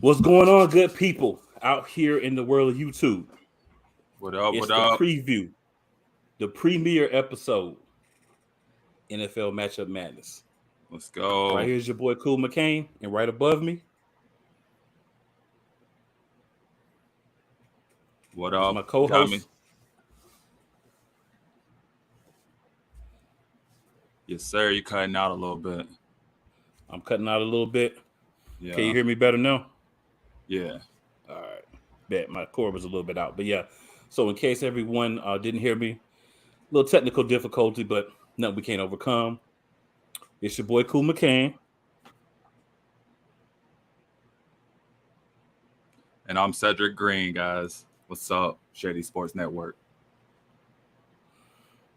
What's going on, good people out here in the world of YouTube? What up? It's What the up? preview, the premiere episode, NFL Matchup Madness. Let's Right go. here's your boy Cool McCain, and right above me What is up? my Got me? co-host. Yes, sir. You cutting out a little bit. I'm cutting out a little bit. Can you Yeah. hear me better now? Yeah. All right. Bet my cord was a little bit out, but yeah. So in case everyone didn't hear me, a little technical difficulty, but nothing we can't overcome. It's your boy Cool McCain. And I'm Cedric Green, guys. What's up? Shady Sports Network.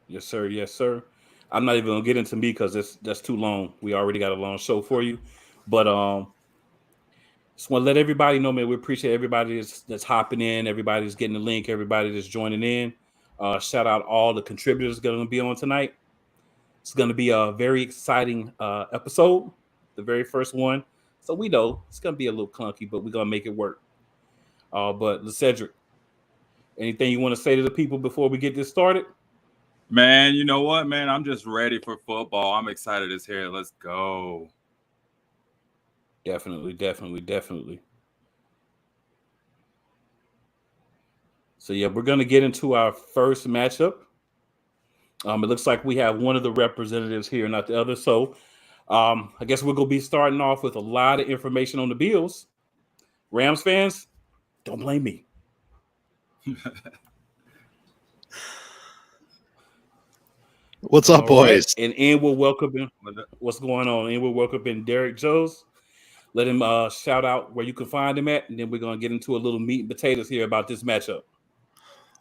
Yes, sir. Yes, sir. I'm not even gonna get into me because that's too long. We already got a long show for you, but just want to let everybody know, man. We appreciate everybody that's hopping in, everybody that's getting the link, everybody that's joining in. Shout out all the contributors going to be on tonight. It's going to be a very exciting episode, the very first one. So we know it's going to be a little clunky, but we're going to make it work. But Cedric, anything you want to say to the people before we get this started? Man, you know what, man? I'm just ready for football. I'm excited as hell. Let's go. Definitely, definitely, definitely. So yeah, we're going to get into our first matchup. It looks like we have one of the representatives here, not the other. So I guess we're going to be starting off with a lot of information on the Bills. Rams fans, don't blame me. What's up, All right. boys? And we'll welcome in. What the- What's going on? And we'll welcome in Derek Joes. Let him shout out where you can find him at. And then we're going to get into a little meat and potatoes here about this matchup.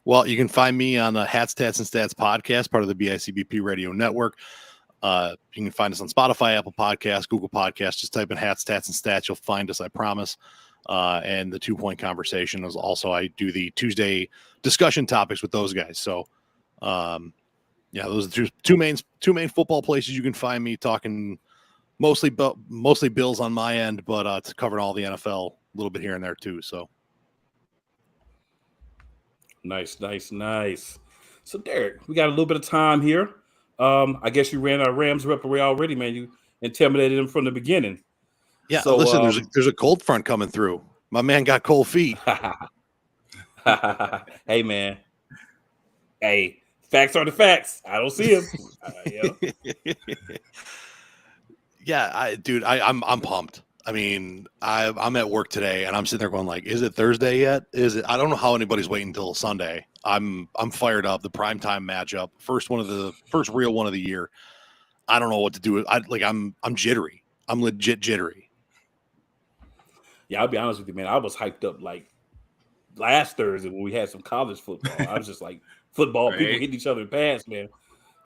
Well, you can find me on the Hats, Tats, and Stats podcast, part of the BICBP Radio Network. You can find us on Spotify, Apple Podcasts, Google Podcasts. Just type in Hats, Tats, and Stats. You'll find us, I promise. And the 2 Point Conversation is also, I do the Tuesday discussion topics with those guys. So, yeah, those are two main football places you can find me talking mostly Bills on my end, but it's covering all the NFL a little bit here and there too. So. Nice, nice, nice. So, Derek, we got a little bit of time here. I guess you ran our Rams referee already, man. You intimidated him from the beginning. Yeah, So, listen, there's a cold front coming through. My man got cold feet. Hey, man. Hey, facts are the facts. I don't see him. Yeah. Yeah, I'm pumped. I mean, I'm at work today, and I'm sitting there going like, "Is it Thursday yet? Is it?" I don't know how anybody's waiting until Sunday. I'm fired up. The primetime matchup, first real one of the year. I don't know what to do. I'm jittery. I'm legit jittery. Yeah, I'll be honest with you, man. I was hyped up like last Thursday when we had some college football. I was just like, football, people Right? hitting each other in pass, man.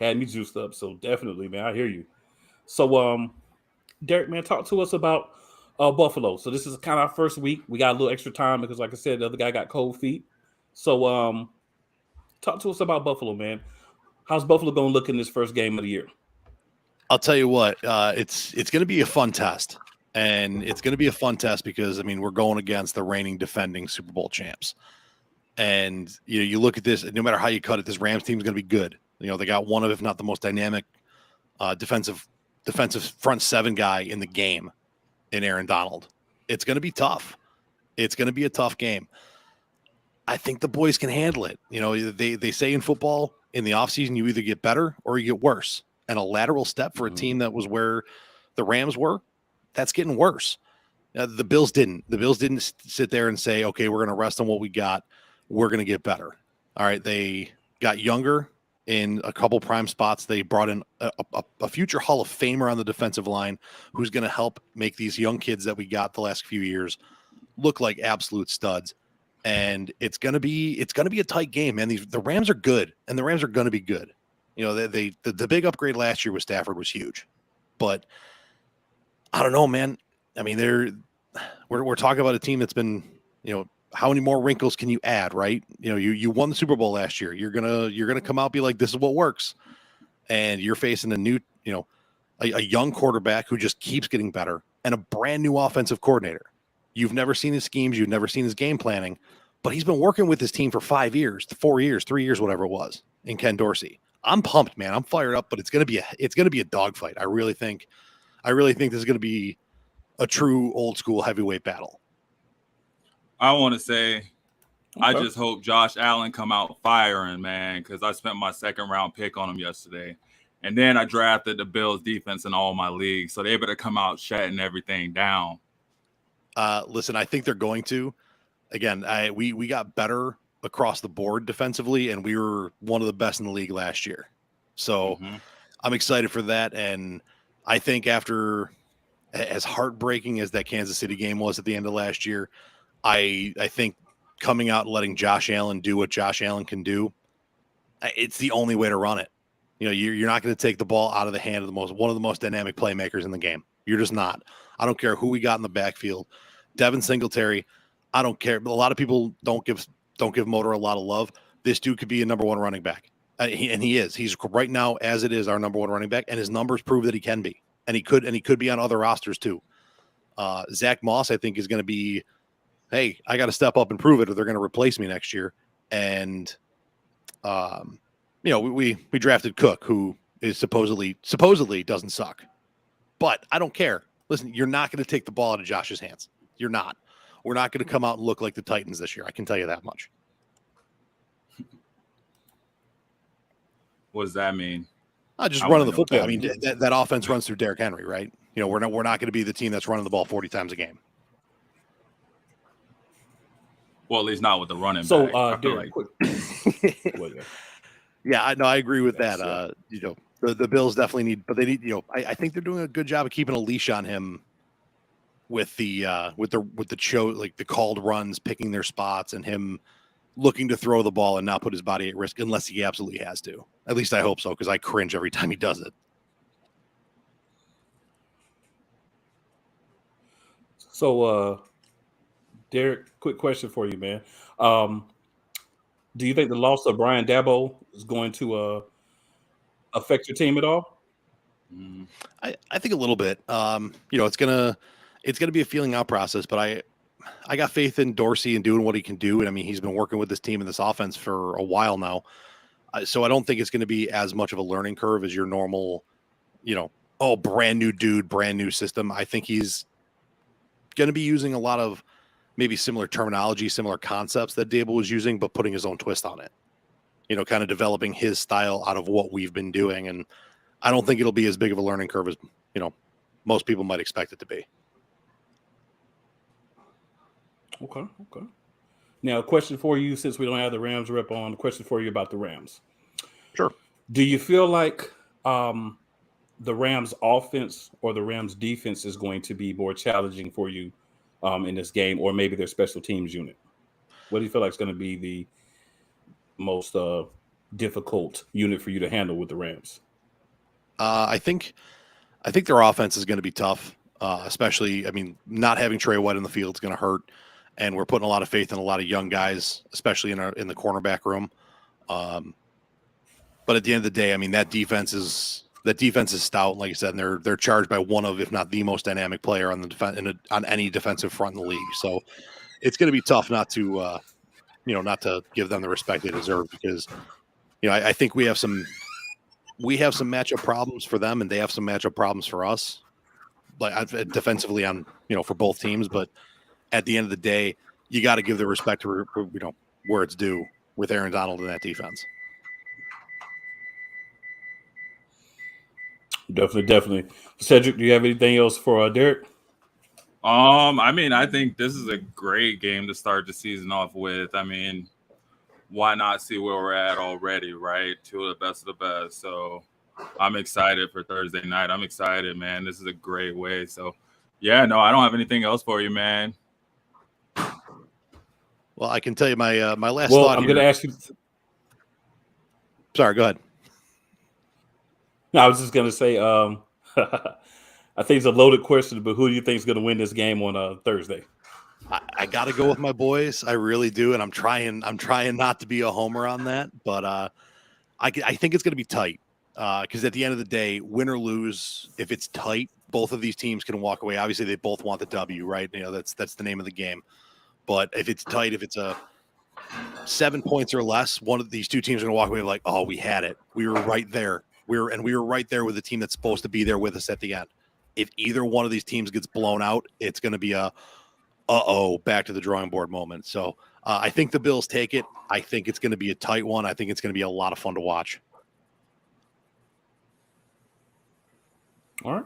Had me juiced up. So definitely, man, I hear you. So, Derek, man, talk to us about Buffalo. So this is kind of our first week. We got a little extra time because, like I said, the other guy got cold feet. So, talk to us about Buffalo, man. How's Buffalo going to look in this first game of the year? I'll tell you what, it's going to be a fun test. And it's going to be a fun test because, I mean, we're going against the reigning defending Super Bowl champs. And, you look at this, no matter how you cut it, this Rams team is going to be good. They got one of, if not the most dynamic defensive front seven guy in the game in Aaron Donald. It's going to be tough. It's going to be a tough game. I think the boys can handle it. They say in football, in the offseason, you either get better or you get worse. And a lateral step for a team that was where the Rams were, that's getting worse. The Bills didn't. The Bills didn't sit there and say, okay, we're going to rest on what we got. We're going to get better. All right. They got younger in a couple prime spots. They brought in a future Hall of Famer on the defensive line who's going to help make these young kids that we got the last few years look like absolute studs. And it's going to be a tight game, man. The Rams are good, and the Rams are going to be good. The big upgrade last year with Stafford was huge, but I don't know, man. I mean, we're talking about a team that's been, how many more wrinkles can you add, right? You won the Super Bowl last year. You're gonna come out and be like, this is what works, and you're facing a new, a young quarterback who just keeps getting better and a brand new offensive coordinator. You've never seen his schemes. You've never seen his game planning. But he's been working with his team for 5 years, 4 years, 3 years, whatever it was, in Ken Dorsey. I'm pumped, man. I'm fired up, but it's gonna be a dogfight. I really think this is gonna be a true old school heavyweight battle. I want to say, I Okay. just hope Josh Allen come out firing, man, because I spent my second round pick on him yesterday. And then I drafted the Bills defense in all my leagues. So they better come out shutting everything down. Listen, I think they're going to. Again, we got better across the board defensively, and we were one of the best in the league last year. So I'm excited for that. And I think after, as heartbreaking as that Kansas City game was at the end of last year, I think coming out and letting Josh Allen do what Josh Allen can do, it's the only way to run it. You know, you're not going to take the ball out of the hand of one of the most dynamic playmakers in the game. You're just not. I don't care who we got in the backfield. Devin Singletary, I don't care. A lot of people don't give Motor a lot of love. This dude could be a number one running back. And he is. He's right now, as it is, our number one running back, and his numbers prove that he can be. And he could be on other rosters too. Zach Moss, I think, is going to be, hey, I got to step up and prove it, or they're going to replace me next year. And we drafted Cook, who is supposedly doesn't suck. But I don't care. Listen, you're not going to take the ball out of Josh's hands. You're not. We're not going to come out and look like the Titans this year. I can tell you that much. What does that mean? Just I running the wanna know football. what I mean, that offense runs through Derrick Henry, right? You know, we're not going to be the team that's running the ball 40 times a game. Well, at least not with the running So, back. I feel Derek, like quick. Yeah, I agree with That's that. The Bills definitely need, but they need. I think they're doing a good job of keeping a leash on him with the called runs, picking their spots, and him looking to throw the ball and not put his body at risk unless he absolutely has to. At least I hope so, because I cringe every time he does it. So, Derek, quick question for you, man. Do you think the loss of Brian Dabo is going to affect your team at all? I think a little bit. It's gonna be a feeling out process, but I got faith in Dorsey and doing what he can do. And I mean, he's been working with this team and this offense for a while now. So I don't think it's going to be as much of a learning curve as your normal, brand new dude, brand new system. I think he's going to be using a lot of maybe similar terminology, similar concepts that Dable was using, but putting his own twist on it, kind of developing his style out of what we've been doing. And I don't think it'll be as big of a learning curve as, most people might expect it to be. Okay. Now, a question for you, since we don't have the Rams rep on, a question for you about the Rams. Sure. Do you feel like the Rams offense or the Rams defense is going to be more challenging for you in this game, or maybe their special teams unit? What do you feel like is going to be the most difficult unit for you to handle with the Rams? I think their offense is going to be tough, especially, not having Trey White in the field is going to hurt. And we're putting a lot of faith in a lot of young guys, especially in the cornerback room. But at the end of the day, that defense is stout, like I said, and they're charged by one of, if not the most dynamic player on on any defensive front in the league. So it's going to be tough not to give them the respect they deserve, because I think we have some matchup problems for them, and they have some matchup problems for us, like defensively for both teams. But at the end of the day, you got to give the respect to where it's due with Aaron Donald in that defense. Definitely. Cedric, do you have anything else for Derek? I think this is a great game to start the season off with. Why not see where we're at already, right? Two of the best of the best. So I'm excited for Thursday night. I'm excited, man. This is a great way. So, yeah, no, I don't have anything else for you, man. Well, I can tell you my last Well, thought. I'm going to ask you. Sorry, go ahead. No, I was just going to say, I think it's a loaded question, but who do you think is going to win this game on Thursday? I got to go with my boys. I really do, and I'm trying not to be a homer on that, but I think it's going to be tight, because at the end of the day, win or lose, if it's tight, both of these teams can walk away. Obviously, they both want the W, right? That's the name of the game. But if it's tight, if it's a 7 points or less, one of these two teams are going to walk away like, oh, we had it. We were right there. We were right there with the team that's supposed to be there with us at the end. If either one of these teams gets blown out, it's going to be a back to the drawing board moment. So I think the Bills take it. I think it's going to be a tight one. I think it's going to be a lot of fun to watch. All right.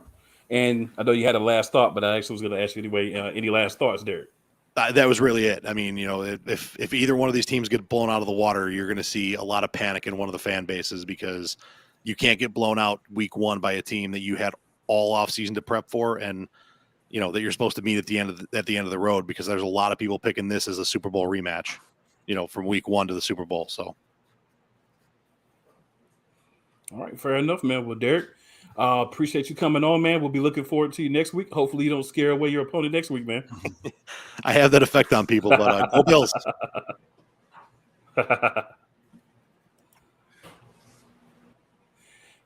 And I know you had a last thought, but I actually was going to ask you anyway. Any last thoughts, Derek? That was really it. I mean, if either one of these teams get blown out of the water, you're going to see a lot of panic in one of the fan bases because you can't get blown out week one by a team that you had all off season to prep for, and that you're supposed to meet at the end of the road, because there's a lot of people picking this as a Super Bowl rematch, from week one to the Super Bowl. So, all right, fair enough, man. Well, Derek, appreciate you coming on, man. We'll be looking forward to you next week. Hopefully, you don't scare away your opponent next week, man. I have that effect on people, but go Bills.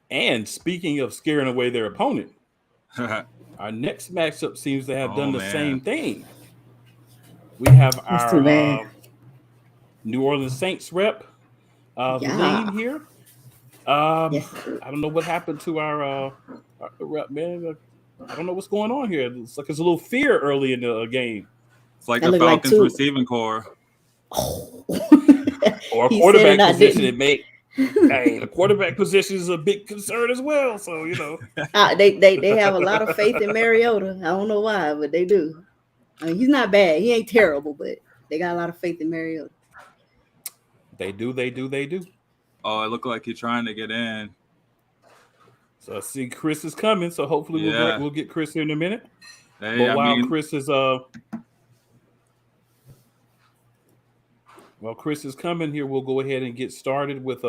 And speaking of scaring away their opponent, our next matchup seems to have done the same thing. We have our New Orleans Saints rep, Lane here. I don't know what happened to our rep, man. I don't know what's going on here. It's like there's a little fear early in the game. It's like the Falcons receiving core. Or quarterback position. It may. Hey, the quarterback position is a big concern as well. So they have a lot of faith in Mariota. I don't know why, but they do. I mean, he's not bad. He ain't terrible, but they got a lot of faith in Mariota. They do. Oh, it looked like he's trying to get in. So I see Chris is coming. So hopefully we'll get Chris here in a minute. Hey, but while Chris is coming here, we'll go ahead and get started with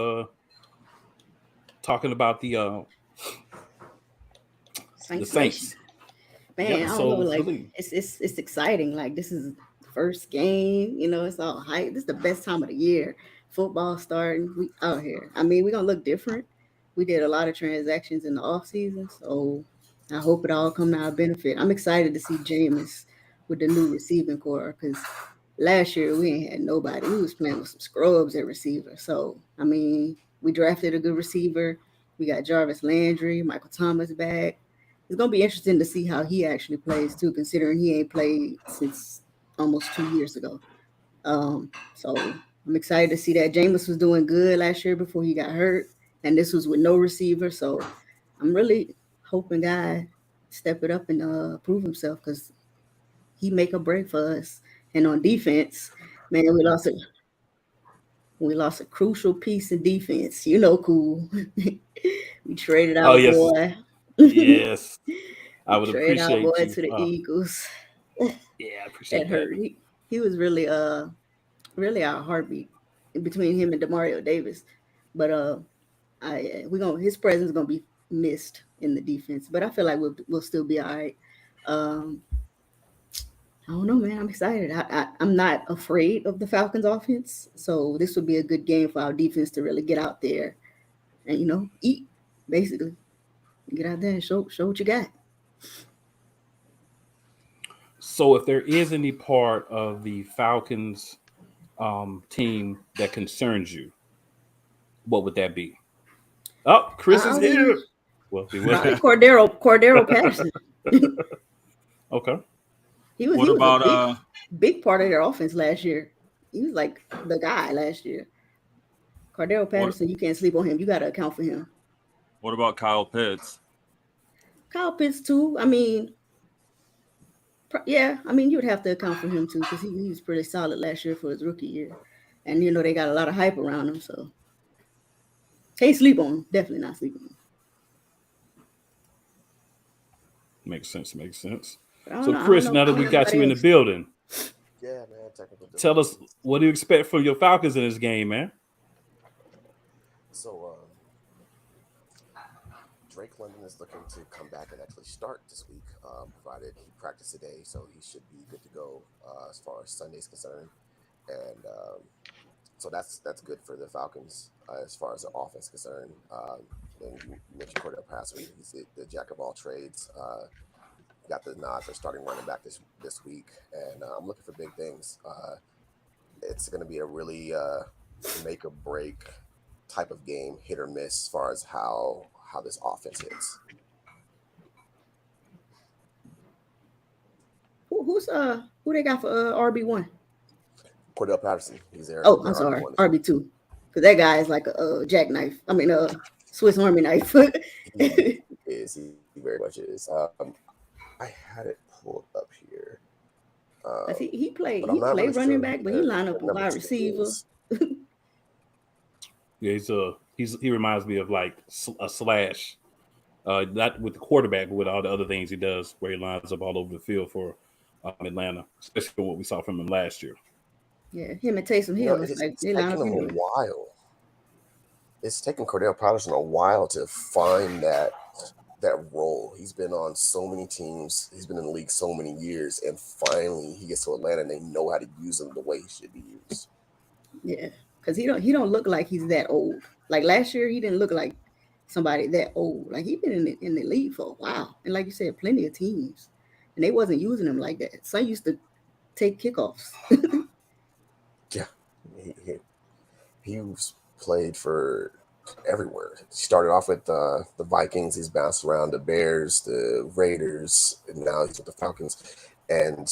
talking about the Saints. Man, I don't know, like it's exciting. Like, this is the first game, it's all hype. This is the best time of the year. Football starting. We out here. I mean, we're gonna look different. We did a lot of transactions in the off season, so I hope it all come to our benefit. I'm excited to see Jameis with the new receiving core, because last year we ain't had nobody. We was playing with some scrubs at receiver. So I mean, we drafted a good receiver. We got Jarvis Landry, Michael Thomas back. It's gonna be interesting to see how he actually plays too, considering he ain't played since almost 2 years ago. So I'm excited to see that. Jameis was doing good last year before he got hurt, and this was with no receiver. So I'm really hoping God step it up and prove himself, because he make a break for us. And on defense, man, we lost a crucial piece of defense. Cool. We traded our boy. Yes, I would appreciate our boy to the Eagles. Yeah, I appreciate that. Hurt. He was really our heartbeat between him and Demario Davis. But his presence is gonna be missed in the defense. But I feel like we'll still be all right. I don't know, man. I'm excited. I'm not afraid of the Falcons offense. So this would be a good game for our defense to really get out there and, eat, basically. Get out there and show what you got. So if there is any part of the Falcons team that concerns you, what would that be? Oh, Chris is here. Well, Cordero Patterson. Okay. He was a big part of their offense last year. He was like the guy last year. Cordero Patterson, you can't sleep on him. You got to account for him. What about Kyle Pitts? Kyle Pitts too. I mean, you would have to account for him too, because he was pretty solid last year for his rookie year. And, they got a lot of hype around him. So can't sleep on him. Definitely not sleeping on him. Makes sense. So, Chris, now that we got you in the building, man, technical. Tell us, what do you expect from your Falcons in this game, man? So, Drake London is looking to come back and actually start this week, provided he practiced today, so he should be good to go as far as Sunday's concerned. And so that's good for the Falcons as far as the offense is concerned. And you mentioned Cordell Patterson. He's the jack of all trades. Got the nod for starting running back this week, and I'm looking for big things. It's going to be a really make or break type of game, hit or miss, as far as how this offense hits. Who they got for RB1? Cordell Patterson. He's there. Oh, I'm sorry, RB2, because that guy is like a jackknife. I mean, Swiss Army knife. He is. He very much is. I had it pulled up here. He played running back, but he lined up a wide receiver. Yeah, he reminds me of like a slash, not with the quarterback, but with all the other things he does, where he lines up all over the field for Atlanta, especially for what we saw from him last year. Yeah, him and Taysom Hill. It's taking him a while. It's taken Cordell Patterson a while to find that role. He's been on so many teams. He's been in the league so many years, and finally he gets to Atlanta, and they know how to use him the way he should be used. Yeah, because he don't look like he's that old. Like last year, he didn't look like somebody that old. Like he's been in the league for a while, and like you said, plenty of teams, and they wasn't using him like that. Some used to take kickoffs. Yeah, he was played for everywhere. He started off with the Vikings. He's bounced around the Bears, the Raiders, and now he's with the Falcons. And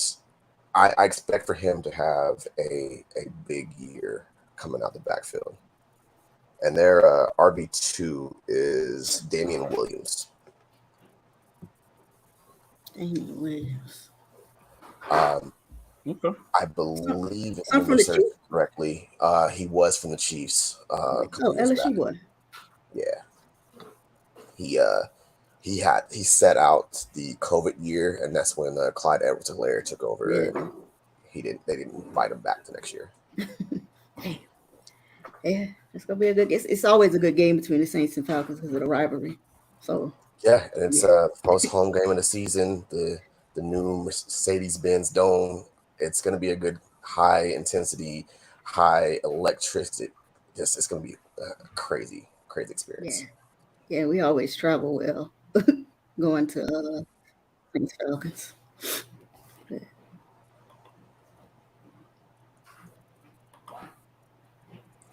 I expect for him to have a big year coming out the backfield. And their RB2 is Damian Williams. Damian Williams. Okay. I believe, if I remember correctly, he was from the Chiefs. LSU boy. Yeah. He set out the COVID year, and that's when Clyde Edwards-Helaire took over, and they didn't invite him back the next year. Yeah, it's gonna be a good. It's always a good game between the Saints and Falcons because of the rivalry. So yeah, and it's post home game of the season. The new Mercedes-Benz Dome. It's going to be a good high intensity, high electricity. It's going to be a crazy experience. Yeah, we always travel well going to Falcons.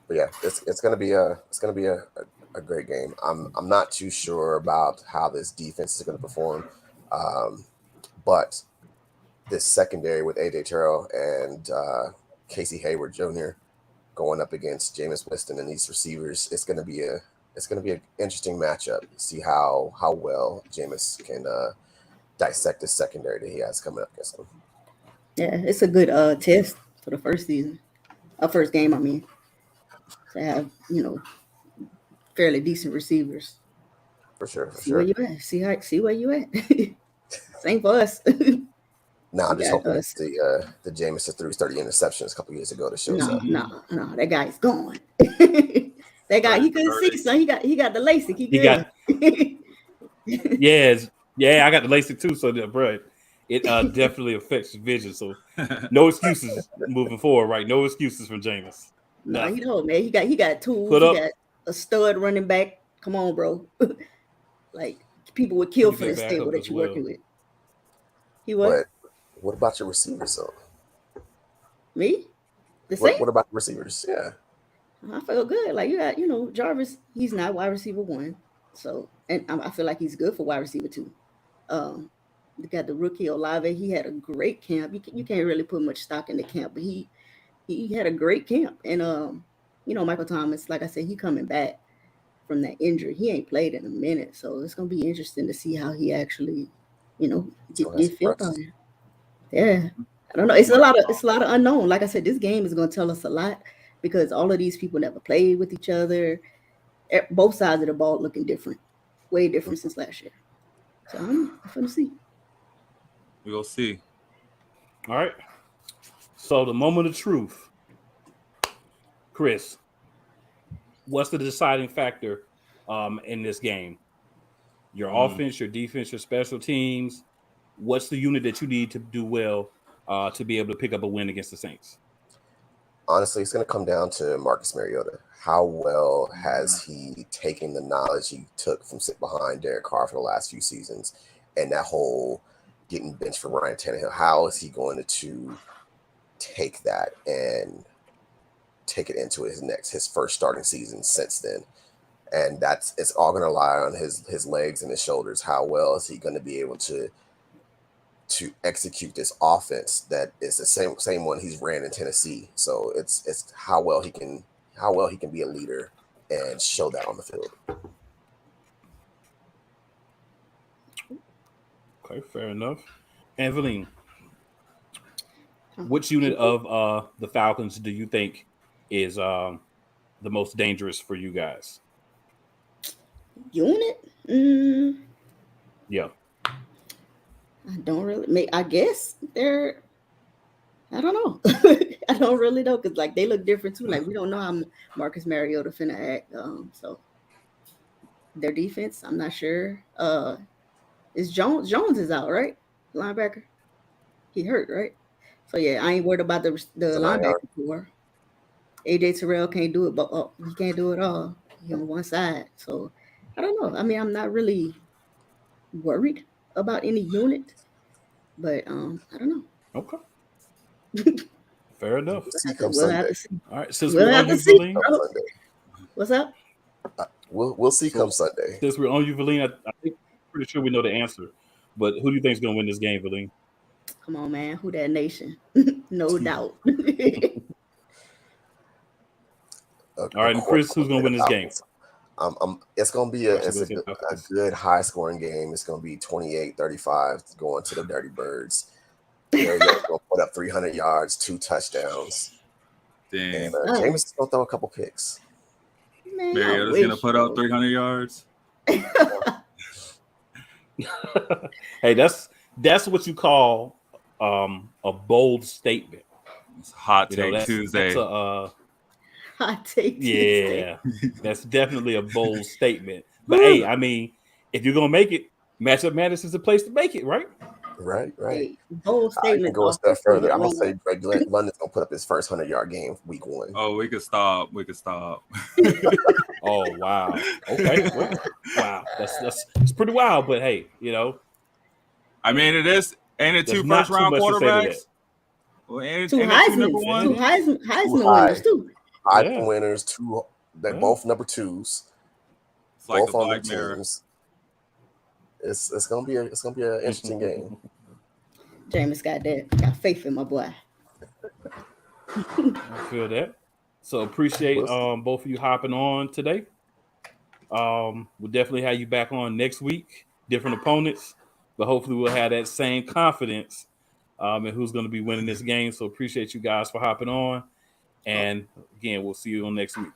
But yeah, it's going to be a great game. I'm not too sure about how this defense is going to perform, but this secondary with AJ Terrell and Casey Hayward Jr. going up against Jameis Winston and these receivers, it's going to be an interesting matchup. See how well Jameis can dissect the secondary that he has coming up against him. Yeah, it's a good test for the first game. I mean, to have fairly decent receivers. For sure. Where you at? See where you at. Same for us. No, I'm just hoping it's the Jameis that threw 30 interceptions a couple years ago that shows up. No, that guy's gone. That guy, he couldn't see, son. He got the LASIK. Yeah, I got the LASIK too. So, bro, it definitely affects your vision. So, no excuses moving forward, right? No excuses from Jameis. No, you know, man. He got tools. He got a stud running back. Come on, bro. Like people would kill for this table that you're working with. He was. What about your receivers, though? Me? What about the receivers? Yeah. I feel good. Like you got, Jarvis, he's not wide receiver 1. So, and I feel like he's good for wide receiver 2. You got the rookie Olave. He had a great camp. You can't really put much stock in the camp, but he had a great camp. And Michael Thomas, like I said, he coming back from that injury. He ain't played in a minute, so it's gonna be interesting to see how he actually, get fit on him. Yeah, I don't know. It's a lot of unknown. Like I said, this game is going to tell us a lot because all of these people never played with each other. Both sides of the ball looking different, way different since last year. So I'm going to see. We'll see. All right. So the moment of truth, Chris. What's the deciding factor in this game? Your offense, your defense, your special teams. What's the unit that you need to do well to be able to pick up a win against the Saints? honestly, it's going to come down to Marcus Mariota. How well has he taken the knowledge he took from sitting behind Derek Carr for the last few seasons and that whole getting benched for Ryan Tannehill? How is he going to take that and take it into his first starting season since then? And it's all going to lie on his legs and his shoulders. How well is he going to be able to execute this offense that is the same one he's ran in Tennessee? So it's how well he can be a leader and show that on the field. Okay, fair enough. Evelyn, which unit of the Falcons do you think is the most dangerous for you guys? Unit? Yeah. I don't really I guess they're, I don't know. I don't really know, because like they look different too. Like we don't know how Marcus Mariota finna act. So their defense, I'm not sure. Is Jones is out, right? Linebacker. He hurt, right? So yeah, I ain't worried about the linebacker core. AJ Terrell can't do it, but he can't do it all. He on one side. So I don't know. I mean, I'm not really worried about any unit, but I don't know. Okay. Fair enough. We'll have to see. All right, since We'll we're have on to you, see. Valine, What's up? We'll see come Sunday. Since we're on you, Valine, I think pretty sure we know the answer, but who do you think is going to win this game, Valine? Come on, man. Who that nation? No doubt. All right, and Chris, who's going to win this game? It's going to be a good high-scoring game. It's going to be 28-35 going to the Dirty Birds. Mariota's going to put up 300 yards, 2 touchdowns. Dang. And Jameis is going to throw a couple picks. Man, Mariota's going to put up 300 yards. Hey, that's what you call a bold statement. It's Hot Take Tuesday. That's a, Hot Take Tuesday. Yeah, that's definitely a bold statement. But hey, I mean, if you're gonna make it, Matchup Madness is the place to make it, right? Right. Hey, bold I statement. can go a step further. I'm gonna say Greg London's gonna put up his first 100-yard game week 1. Oh, we could stop. Oh wow. Okay. Well, wow. That's pretty wild. But hey, you know, I mean, it is. Ain't it 2 not first-round too much to say to quarterbacks? that. Well, ain't 2 it 2 number Heisman ones? winners too. Heisman winners, 2. They're both number 2s. It's like Both the on Black their Mirror. teams. It's gonna be an interesting game. Jameis got faith in my boy. I feel that. So appreciate both of you hopping on today. We'll definitely have you back on next week. Different opponents, but hopefully we'll have that same confidence in who's going to be winning this game. So appreciate you guys for hopping on. And again, we'll see you on next week.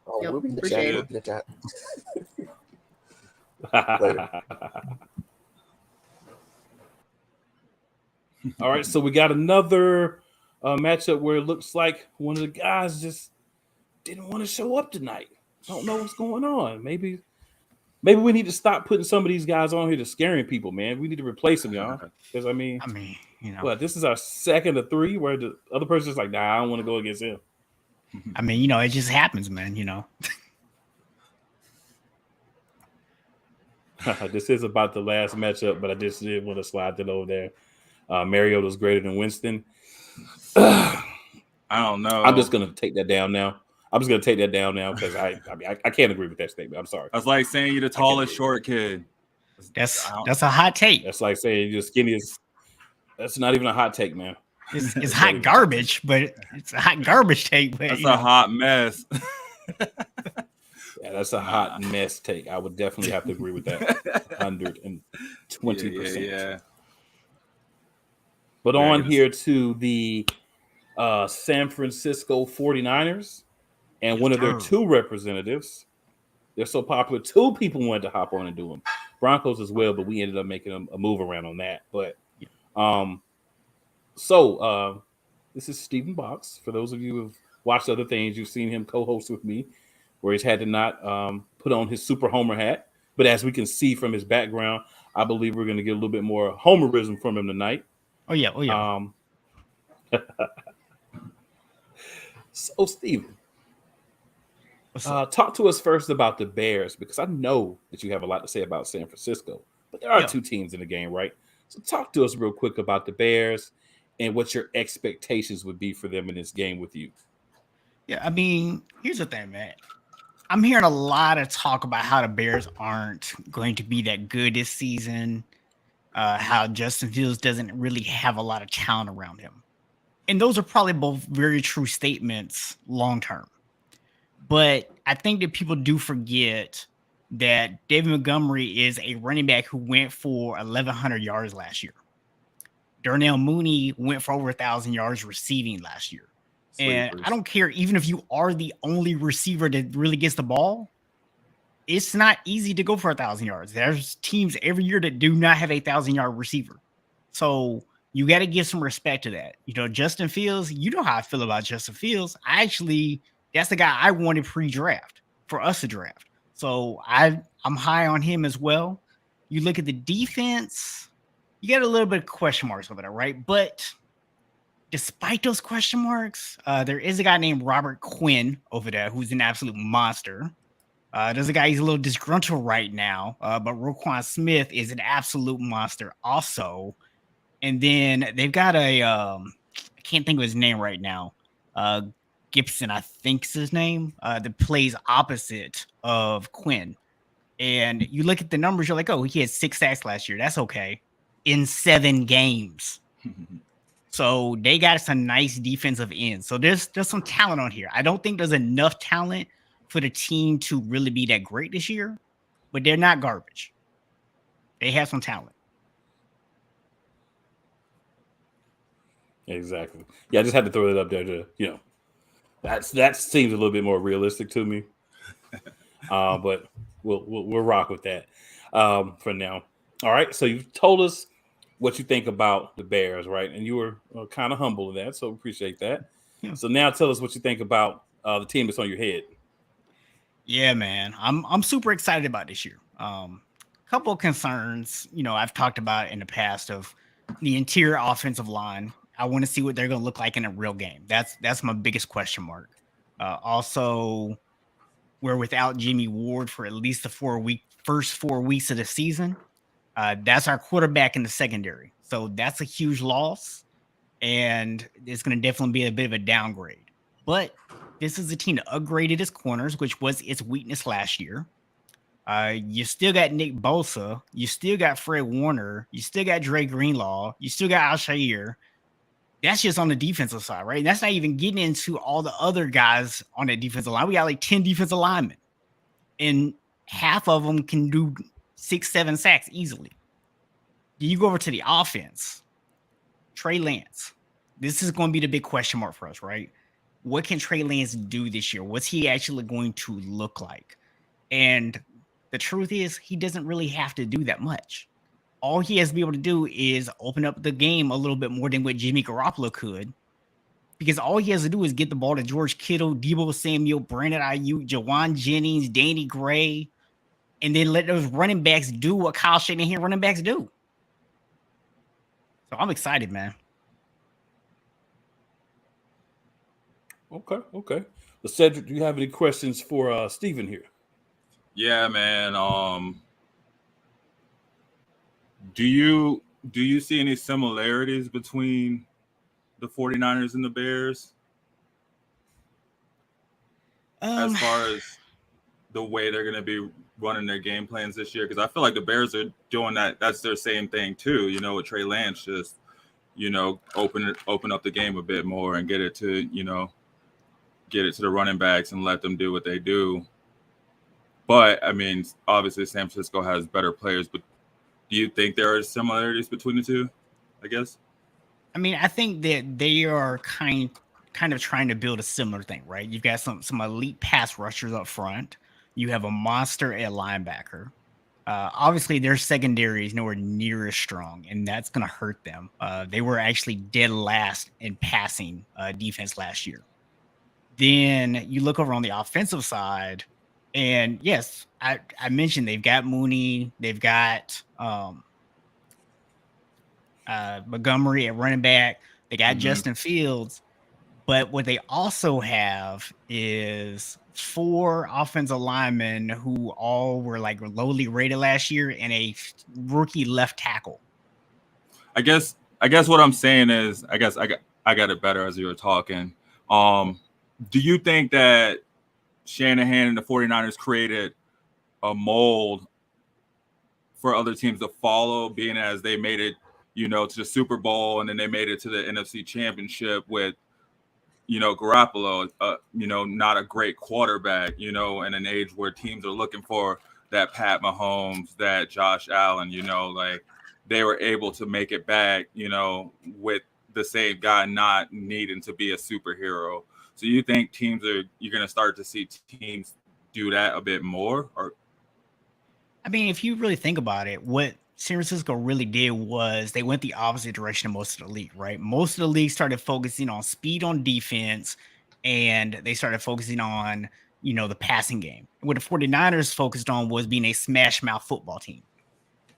We'll be in the appreciate chat. We'll be in the chat. Later. All right, so we got another matchup where it looks like one of the guys just didn't want to show up tonight. Don't know what's going on. Maybe we need to stop putting some of these guys on here to scaring people, man. We need to replace them, y'all. Because I mean, you know, well, this is our second of 3 where the other person's like, nah, I don't want to go against him. I mean, you know, it just happens, man. You know. This is about the last matchup, but I just did want to slide it over there. Mariota's greater than Winston. I don't know. I'm just gonna take that down now. Because I can't agree with that statement. I'm sorry. That's like saying you're the tallest short kid. That's a hot take. That's like saying you're skinny. That's not even a hot take, man. It's hot garbage, but it's a hot garbage take. But that's a hot mess. Yeah, that's a hot mess take. I would definitely have to agree with that. 120%. Yeah. But on here to the San Francisco 49ers and one of their 2 representatives. They're so popular. 2 people wanted to hop on and do them. Broncos as well, but we ended up making a move around on that. But this is Stephen Box. For those of you who've watched other things, you've seen him co-host with me, where he's had to not put on his Super Homer hat. But as we can see from his background, I believe we're going to get a little bit more Homerism from him tonight. Oh yeah. So, Steven, talk to us first about the Bears, because I know that you have a lot to say about San Francisco, but there are two teams in the game, right? So talk to us real quick about the Bears and what your expectations would be for them in this game with you. Yeah, I mean, here's the thing, man. I'm hearing a lot of talk about how the Bears aren't going to be that good this season, how Justin Fields doesn't really have a lot of talent around him. And those are probably both very true statements long term. But I think that people do forget that David Montgomery is a running back who went for 1,100 yards last year. Darnell Mooney went for over 1,000 yards receiving last year. And I don't care, even if you are the only receiver that really gets the ball, it's not easy to go for 1,000 yards. There's teams every year that do not have a 1,000-yard receiver. So you got to give some respect to that. You know, Justin Fields, you know how I feel about Justin Fields. That's the guy I wanted pre-draft for us to draft. So I'm high on him as well. You look at the defense, you got a little bit of question marks over there, right? But despite those question marks, there is a guy named Robert Quinn over there who's an absolute monster. There's a guy, he's a little disgruntled right now, but Roquan Smith is an absolute monster also. And then they've got I can't think of his name right now. Gibson, I think is his name, that plays opposite of Quinn. And you look at the numbers, you're like, oh, he had 6 sacks last year. That's okay. In 7 games. So they got some nice defensive ends. So there's some talent on here. I don't think there's enough talent for the team to really be that great this year, but they're not garbage. They have some talent. Exactly. Yeah, I just had to throw it up there to, that seems a little bit more realistic to me. But we'll rock with that for now. All right. So you've told us what you think about the Bears, right? And you were kind of humble in that, so appreciate that. Yeah. So now tell us what you think about the team that's on your head. Yeah, man, I'm super excited about this year. Couple of concerns, I've talked about in the past of the interior offensive line. I want to see what they're going to look like in a real game. That's my biggest question mark. Also, we're without Jimmy Ward for at least the first 4 weeks of the season. That's our quarterback in the secondary. So that's a huge loss. And it's going to definitely be a bit of a downgrade. But this is a team that upgraded its corners, which was its weakness last year. You still got Nick Bosa. You still got Fred Warner. You still got Dre Greenlaw. You still got Al-Shaair. That's just on the defensive side, right? And that's not even getting into all the other guys on that defensive line. We got like 10 defensive linemen. And half of them can do 6-7 sacks easily. You go over to the offense, Trey Lance. This is going to be the big question mark for us, right? What can Trey Lance do this year? What's he actually going to look like? And the truth is, he doesn't really have to do that much. All he has to be able to do is open up the game a little bit more than what Jimmy Garoppolo could. Because all he has to do is get the ball to George Kittle, Deebo Samuel, Brandon Ayuk, Jawan Jennings, Danny Gray, and then let those running backs do what Kyle Shanahan running backs do. So I'm excited, man. Okay. Well, Cedric, do you have any questions for Steven here? Yeah, man. Do you see any similarities between the 49ers and the Bears? As far as the way they're going to be running their game plans this year, because I feel like the Bears are doing that. That's their same thing too. With Trey Lance, just open up the game a bit more and get it to the running backs and let them do what they do. But I mean, obviously, San Francisco has better players. But do you think there are similarities between the two? I guess. I mean, I think that they are kind of trying to build a similar thing, right? You've got some elite pass rushers up front. You have a monster at linebacker. Obviously, their secondary is nowhere near as strong, and that's going to hurt them. They were actually dead last in passing defense last year. Then you look over on the offensive side, and yes, I mentioned they've got Mooney, they've got Montgomery at running back, they got Justin Fields. But what they also have is 4 offensive linemen who all were like lowly rated last year and a rookie left tackle. I guess what I'm saying is, I got it better as you were talking. Do you think that Shanahan and the 49ers created a mold for other teams to follow, being as they made it, to the Super Bowl, and then they made it to the NFC Championship with, Garoppolo, not a great quarterback, in an age where teams are looking for that Pat Mahomes, that Josh Allen, like they were able to make it back, with the same guy not needing to be a superhero. So you think you're going to start to see teams do that a bit more? Or I mean, if you really think about it, what San Francisco really did was they went the opposite direction of most of the league, right? Most of the league started focusing on speed on defense, and they started focusing on, the passing game. What the 49ers focused on was being a smash mouth football team.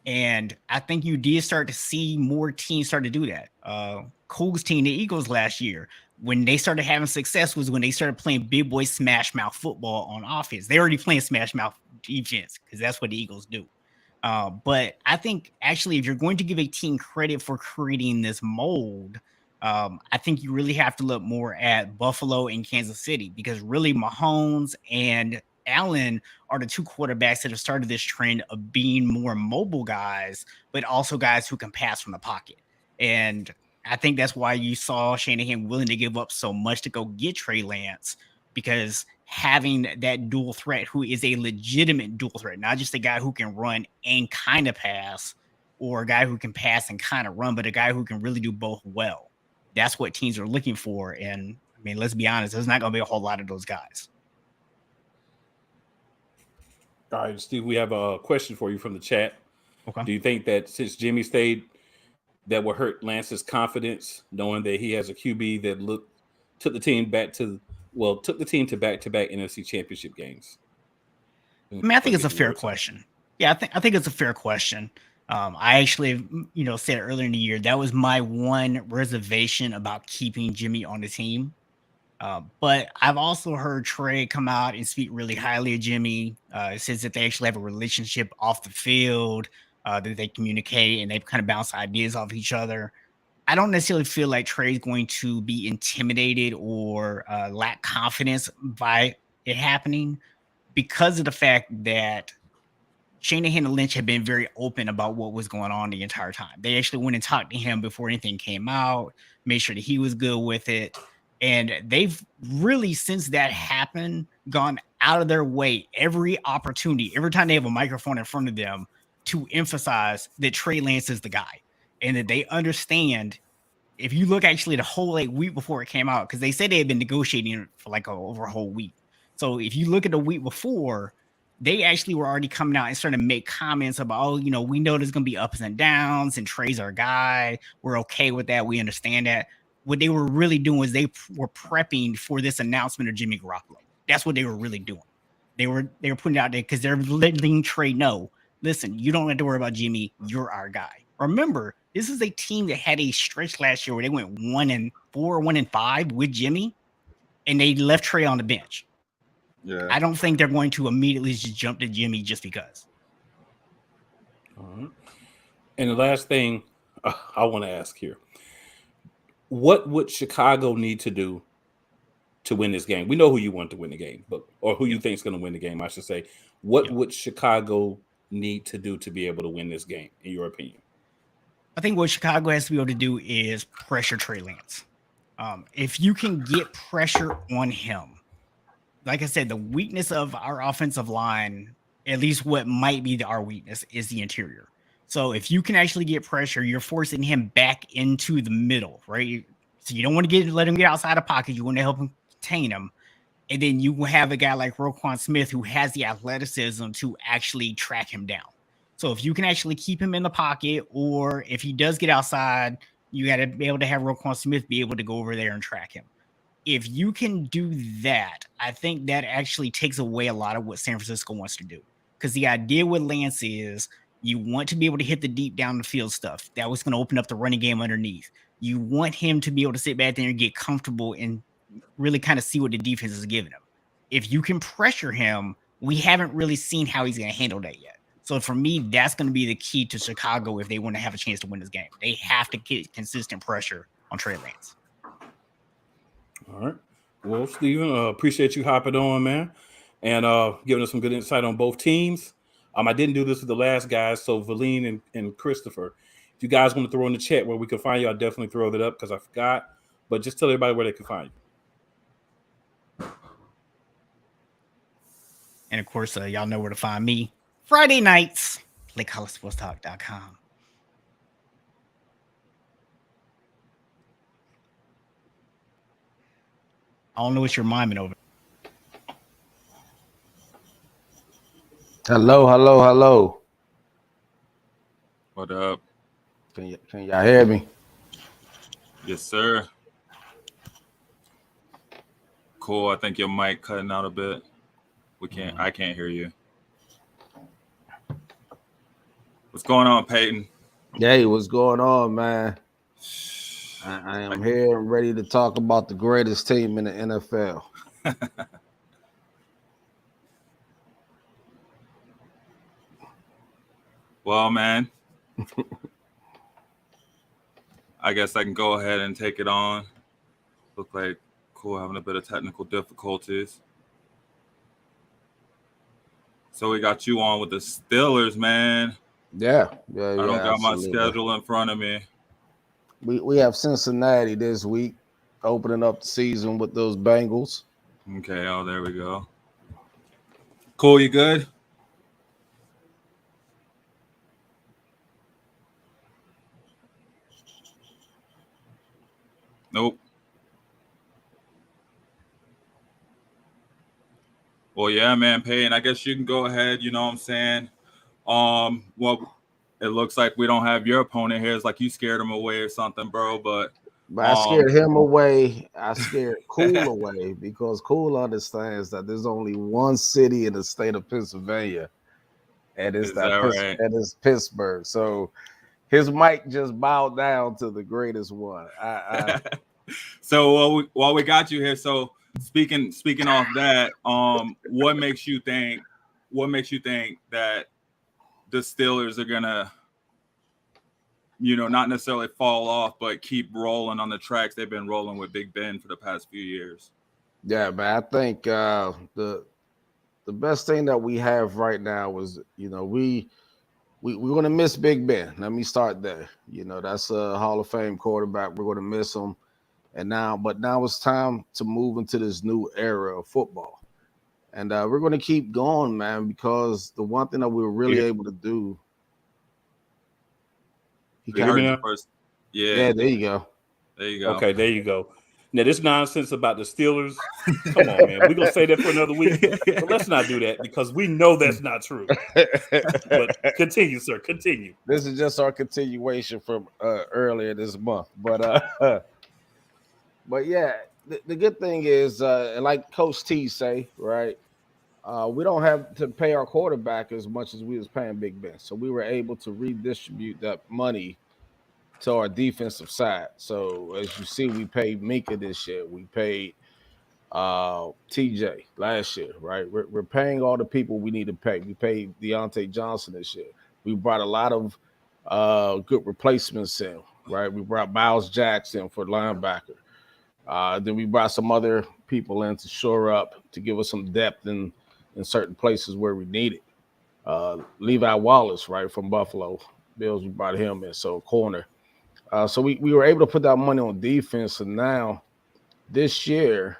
And I think you did start to see more teams start to do that. Cole's team, the Eagles last year, when they started having success was when they started playing big boy smash mouth football on offense. They already playing smash mouth defense because that's what the Eagles do. But I think actually, if you're going to give a team credit for creating this mold, I think you really have to look more at Buffalo and Kansas City, because really Mahomes and Allen are the 2 quarterbacks that have started this trend of being more mobile guys, but also guys who can pass from the pocket. And I think that's why you saw Shanahan willing to give up so much to go get Trey Lance, because having that dual threat, who is a legitimate dual threat, not just a guy who can run and kind of pass, or a guy who can pass and kind of run, but a guy who can really do both well. That's what teams are looking for. And I mean, let's be honest, there's not going to be a whole lot of those guys. All right, Steve, we have a question for you from the chat. Okay. Do you think that since Jimmy stayed, that will hurt Lance's confidence, knowing that he has a QB that took the team to back-to-back NFC Championship games? I mean, I think it's a fair question. Yeah, I think it's a fair question. I actually, said earlier in the year, that was my one reservation about keeping Jimmy on the team. But I've also heard Trey come out and speak really highly of Jimmy. It says that they actually have a relationship off the field, that they communicate and they kind of bounce ideas off each other. I don't necessarily feel like Trey's going to be intimidated or lack confidence by it happening, because of the fact that Shanahan and Lynch had been very open about what was going on the entire time. They actually went and talked to him before anything came out, made sure that he was good with it. And they've really, since that happened, gone out of their way every opportunity, every time they have a microphone in front of them, to emphasize that Trey Lance is the guy, and that they understand. If you look actually the whole week before it came out, because they said they had been negotiating for over a whole week. So if you look at the week before, they actually were already coming out and starting to make comments about, we know there's going to be ups and downs, and Trey's our guy. We're okay with that. We understand that. What they were really doing was they were prepping for this announcement of Jimmy Garoppolo. That's what they were really doing. They were putting it out there because they're letting Trey know, listen, you don't have to worry about Jimmy. You're our guy. Remember, this is a team that had a stretch last year where they went 1-4, 1-5 with Jimmy, and they left Trey on the bench. Yeah, I don't think they're going to immediately just jump to Jimmy just because. And the last thing I want to ask here, what would Chicago need to do to win this game? We know who you want to win the game, or who you think is going to win the game, I should say. What would Chicago need to do to be able to win this game, in your opinion? I think what Chicago has to be able to do is pressure Trey Lance. If you can get pressure on him, like I said, the weakness of our offensive line, at least what might be our weakness, is the interior. So if you can actually get pressure, you're forcing him back into the middle, right? So you don't want to let him get outside the pocket. You want to help him contain him. And then you have a guy like Roquan Smith who has the athleticism to actually track him down. So if you can actually keep him in the pocket, or if he does get outside, you got to be able to have Roquan Smith be able to go over there and track him. If you can do that, I think that actually takes away a lot of what San Francisco wants to do. Because the idea with Lance is you want to be able to hit the deep down the field stuff. That was going to open up the running game underneath. You want him to be able to sit back there and get comfortable in really kind of see what the defense is giving him. If you can pressure him, we haven't really seen how he's going to handle that yet. So for me, that's going to be the key to Chicago if they want to have a chance to win this game. They have to get consistent pressure on Trey Lance. All right. Well, Steven, appreciate you hopping on, man, and giving us some good insight on both teams. I didn't do this with the last guys, so Valine and Christopher, if you guys want to throw in the chat where we can find you, I'll definitely throw that up because I forgot. But just tell everybody where they can find you. And of course, y'all know where to find me. Friday nights, LakeHollisSportsTalk.com. I don't know what you're miming over. Hello. What up? Can y'all hear me? Yes, sir. Cool. I think your mic cutting out a bit. I can't hear you. What's going on, Peyton? Hey, what's going on, man? I am here and ready to talk about the greatest team in the NFL. Well, man, I guess I can go ahead and take it on. Look like Cool having a bit of technical difficulties. So we got you on with the Steelers, man. Yeah. I don't got my schedule in front of me. We have Cincinnati this week, opening up the season with those Bengals. Okay, oh, there we go. Cool, you good? Nope. Well, yeah, man, Payne, I guess you can go ahead, you know what I'm saying? Well, it looks like we don't have your opponent here. It's like you scared him away or something, bro. But I scared him away. I scared Cool away because Cool understands that there's only one city in the state of Pennsylvania, and it's right? And it's Pittsburgh. So his mic just bowed down to the greatest one. So while we got you here, so speaking off that, what makes you think that the Steelers are gonna, not necessarily fall off, but keep rolling on the tracks they've been rolling with Big Ben for the past few years? Yeah, man, I think the best thing that we have right now is, we're going to miss Big Ben. Let me start there. That's a Hall of Fame quarterback. We're going to miss him. But now it's time to move into this new era of football. And we're going to keep going, man, because the one thing that we were really able to do. Yeah, there you go. Okay, there you go. Now, this nonsense about the Steelers, come on, man. We're going to say that for another week. But let's not do that because we know that's not true. But continue, sir. Continue. This is just our continuation from earlier this month. But yeah, the good thing is, like Coach T say, right, we don't have to pay our quarterback as much as we was paying Big Ben. So we were able to redistribute that money to our defensive side. So as you see, we paid Minka this year. We paid TJ last year, right? We're paying all the people we need to pay. We paid Deontay Johnson this year. We brought a lot of good replacements in, right? We brought Miles Jackson for linebacker. Then we brought some other people in to shore up, to give us some depth in certain places where we need it. Levi Wallace, right, from Buffalo Bills, we brought him in, so corner. So we were able to put that money on defense, and now this year,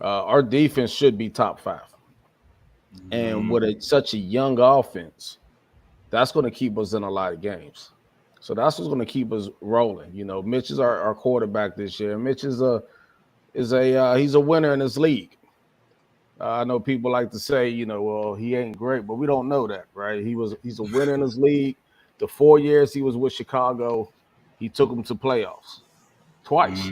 our defense should be top 5. And with such a young offense, that's going to keep us in a lot of games. So that's what's going to keep us rolling. Mitch is our quarterback this year. Mitch is he's a winner in this league. I know people like to say, well, he ain't great, but we don't know that, right? He's a winner in this league. The 4 years he was with Chicago, he took them to playoffs twice,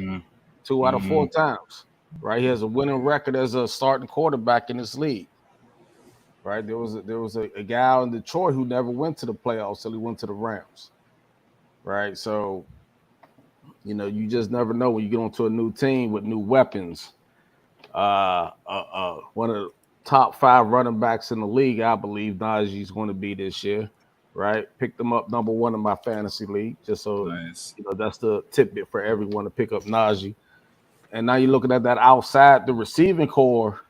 2 out of 4 times, right? He has a winning record as a starting quarterback in this league, right? There was a guy in Detroit who never went to the playoffs till he went to the Rams, right? So You know, you just never know when you get onto a new team with new weapons. One of the top 5 running backs in the league, I believe Najee's going to be this year, right? Picked them up number 1 in my fantasy league, just so Nice. you know that's the tidbit for everyone to pick up Najee. And now you're looking at that outside, the receiving core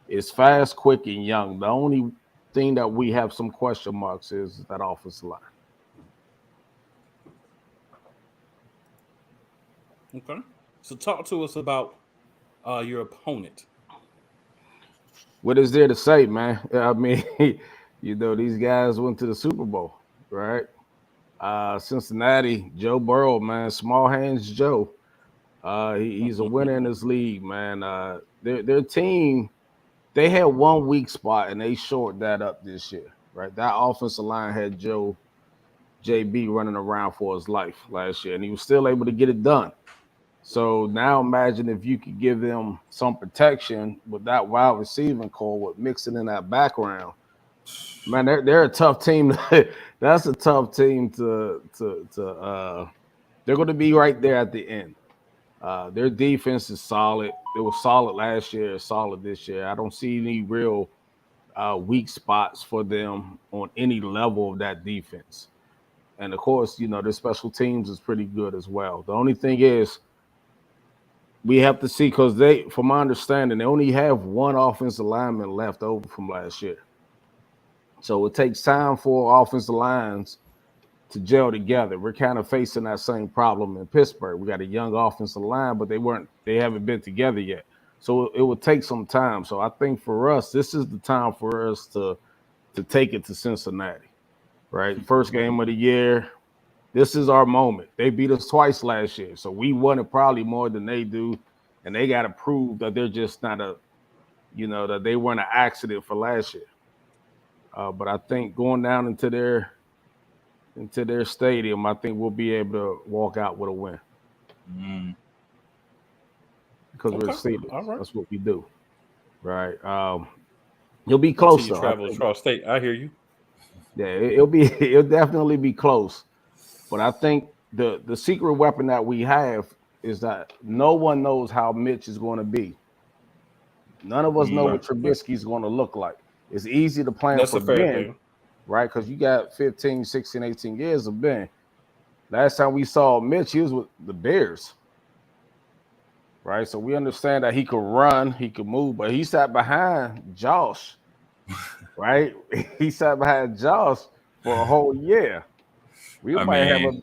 is fast, quick, and young. The only thing that we have some question marks is that offensive line. Okay. So talk to us about your opponent. What is there to say, man? I mean, you know, these guys went to the Super Bowl, right? Cincinnati, Joe Burrow, man, small hands Joe. He's a winner in this league, man. Their team, they had one weak spot and they shored that up this year, right? That offensive line had JB running around for his life last year, and he was still able to get it done. So now imagine if you could give them some protection with that wide receiving core with mixing in that background. Man, they're a tough team. That's a tough team to they're going to be right there at the end. Their defense is solid. It was solid last year, solid this year. I don't see any real weak spots for them on any level of that defense. And of course, you know, their special teams is pretty good as well. The only thing is we have to see, because from my understanding, they only have one offensive lineman left over from last year. So it takes time for offensive lines to gel together. We're kind of facing that same problem in Pittsburgh. We got a young offensive line, but they haven't been together yet. So it will take some time. So I think for us, this is the time for us to take it to Cincinnati, right? First game of the year. This is our moment. They beat us twice last year, so we won it probably more than they do, and they got to prove that they're just not that they weren't an accident for last year. But I think going down into their stadium, I think we'll be able to walk out with a win. Because we're the Steelers. All right. That's what we do, right? You'll be close. You travel across state. I hear you. Yeah, it'll definitely be close. But I think the secret weapon that we have is that no one knows how Mitch is going to be. None of us know what Trubisky is going to look like. It's easy to plan for Ben, right? Because you got 15, 16, 18 years of Ben. Last time we saw Mitch, he was with the Bears, right? So we understand that he could run, he could move, but he sat behind Josh, right? He sat behind Josh for a whole year. We might have a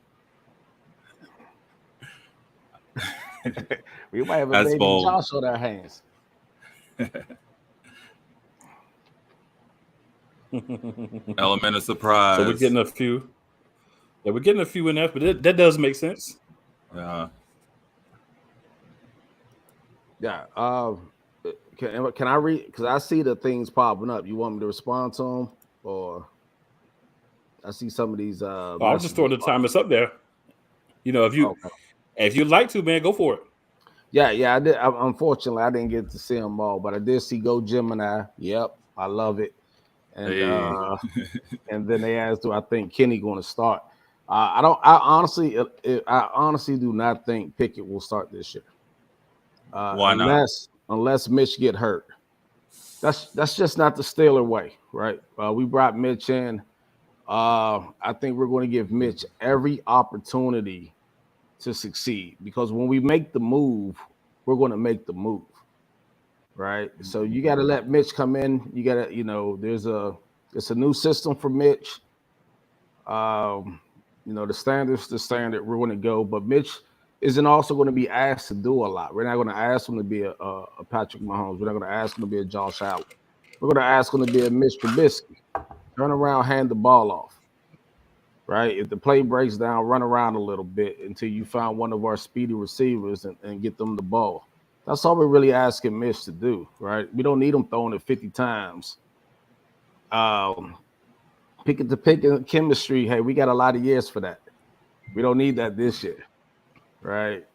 baby bold. Josh on our hands. Element of surprise. So we're getting a few. Yeah, we're getting a few in there, but that does make sense. Yeah. Yeah. Can I read? Because I see the things popping up. You want me to respond to them, or? I see some of these. I'm just throwing the time it's up there. You know, if you'd like to, man, go for it. Yeah, I did. Unfortunately, I didn't get to see them all, but I did see Go Gemini. Yep, I love it. And and then they asked, do I think Kenny going to start? I honestly do not think Pickett will start this year. Why not? Unless Mitch get hurt. That's just not the Steeler way, right? We brought Mitch in. I think we're going to give Mitch every opportunity to succeed, because when we make the move, we're going to make the move, right? So you got to let Mitch come in. You got to, it's a new system for Mitch. The standard's the standard. We're going to go, but Mitch isn't also going to be asked to do a lot. We're not going to ask him to be a Patrick Mahomes. We're not going to ask him to be a Josh Allen. We're going to ask him to be a Mitch Trubisky. Turn around, hand the ball off, right? If the play breaks down, run around a little bit until you find one of our speedy receivers and get them the ball. That's all we're really asking Mitch to do, right? We don't need him throwing it 50 times. Pick it to pick in chemistry. Hey, we got a lot of years for that. We don't need that this year, right?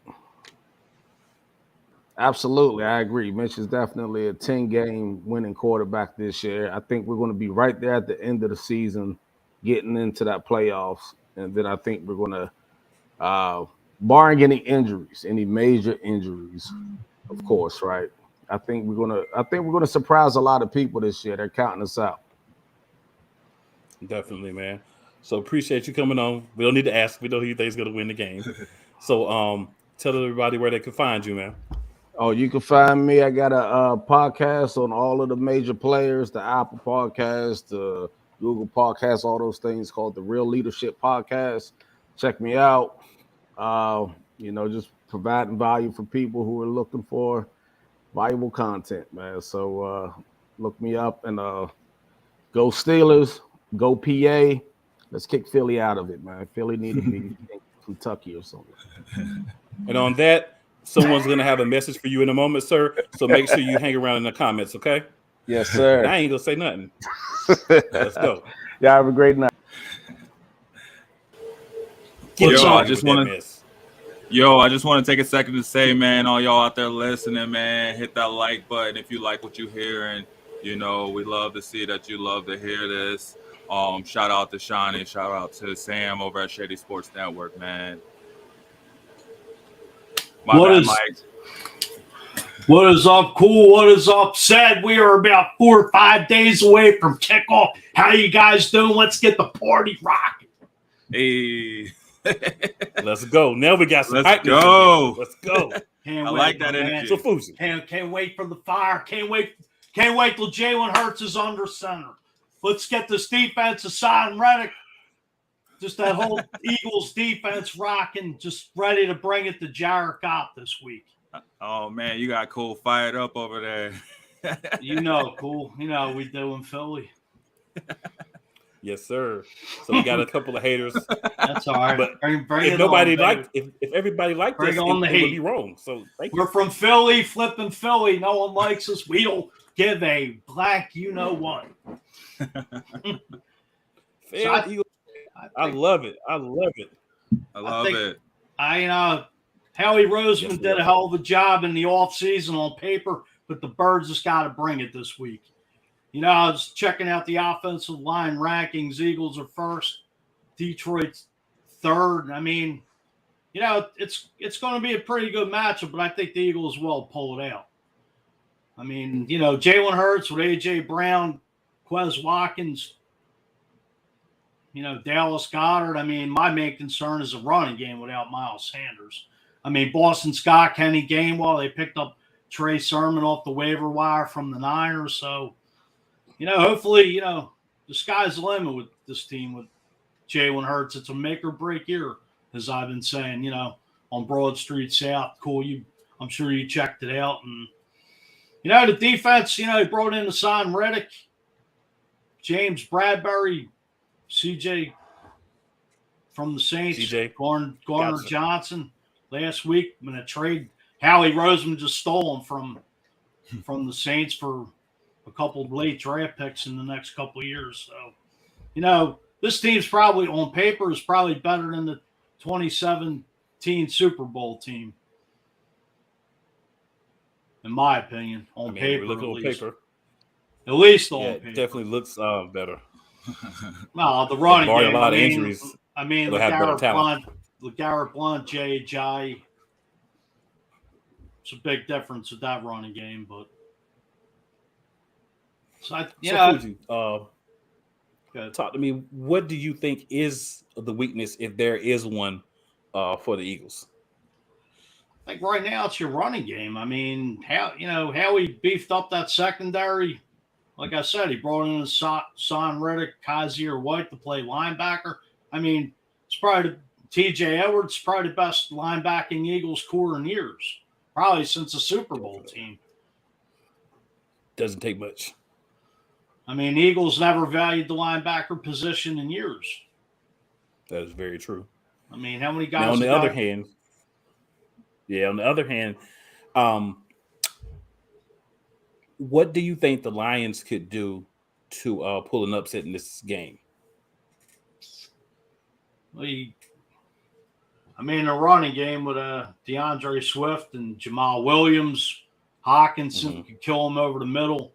Absolutely, I agree. Mitch is definitely a 10-game winning quarterback this year. I think we're going to be right there at the end of the season, getting into that playoffs, and then I think we're going to barring any injuries, any major injuries, of course, right? I think we're gonna surprise a lot of people this year. They're counting us out. Definitely, man. So appreciate you coming on. We don't need to ask. We know who you think is going to win the game. So tell everybody where they can find you, man. Oh, you can find me. I got a podcast on all of the major players, the Apple Podcast, the Google Podcast, all those things, called the Real Leadership Podcast. Check me out. Just providing value for people who are looking for valuable content, man. So look me up and go Steelers, go PA. Let's kick Philly out of it, man. Philly need to be in Kentucky or something. And on that, someone's going to have a message for you in a moment, sir. So make sure you hang around in the comments, okay? Yes, sir. And I ain't going to say nothing. Let's go. Y'all have a great night. I just want to take a second to say, man, all y'all out there listening, man, hit that like button if you like what you hear. And, we love to see that you love to hear this. Shout out to Shawnee. Shout out to Sam over at Shady Sports Network, man. What is up, cool? What is up, Sad? We are about 4 or 5 days away from kickoff. How you guys doing? Let's get the party rocking. Hey. Let's go. Now we got some Let's go. Let's go. I like that energy. So Fuzi. Can't wait for the fire. Can't wait till Jalen Hurts is under center. Let's get this defense aside and Reddick. Just that whole Eagles defense rocking, just ready to bring it to Jared Goff this week. Oh, man, you got Cool fired up over there. Cool. We do in Philly. Yes, sir. So we got a couple of haters. That's all right. But bring if it nobody on, liked, if everybody liked bring this, on the it would hate. be wrong. So we're from Philly, flipping Philly. No one likes us. We don't give a black what. I love it. I love it. Howie Roseman did a hell of a job in the offseason on paper, but the Birds just got to bring it this week. I was checking out the offensive line rankings. Eagles are first, Detroit's third. I mean, it's going to be a pretty good matchup, but I think the Eagles will pull it out. I mean, Jalen Hurts with A.J. Brown, Quez Watkins, Dallas Goedert. I mean, my main concern is a running game without Miles Sanders. I mean, Boston Scott, Kenny Gainwell, they picked up Trey Sermon off the waiver wire from the Niners. So, hopefully, the sky's the limit with this team with Jalen Hurts. It's a make or break year, as I've been saying, on Broad Street South. Cool. I'm sure you checked it out. And, the defense, he brought in Hassan Reddick, James Bradbury, CJ from the Saints, Garner Johnson last week in a trade. Howie Roseman just stole him from the Saints for a couple of late draft picks in the next couple of years. So, this team's probably on paper is probably better than the 2017 Super Bowl team. In my opinion, on paper. We're looking on paper. At least on paper. It definitely looks better. Well, the running game. A lot of injuries. I mean, LeGarrette Blount, J.J. It's a big difference with that running game, but talk to me. What do you think is the weakness, if there is one, for the Eagles? I think right now it's your running game. I mean, how he beefed up that secondary. Like I said, he brought in Son Reddick, Kaiser White to play linebacker. I mean, it's probably T.J. Edwards, probably the best linebacking Eagles core in years, probably since the Super Bowl team. Doesn't take much. I mean, Eagles never valued the linebacker position in years. That is very true. I mean, how many guys? Now, on the other hand, what do you think the Lions could do to pull an upset in this game? The running game with DeAndre Swift and Jamal Williams, Hawkinson could kill him over the middle.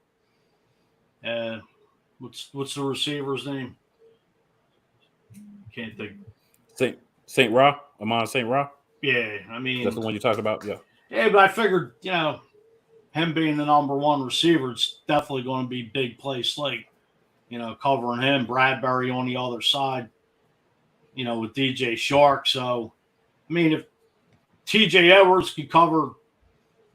What's the receiver's name? Can't think. St. Ra? Amon St. Ra? Yeah, I mean That's the one you're talking about. Yeah. Yeah, but I figured, him being the number one receiver, it's definitely going to be big play Slate. Covering him, Bradbury on the other side, with DJ Shark. So, I mean, if TJ Edwards could cover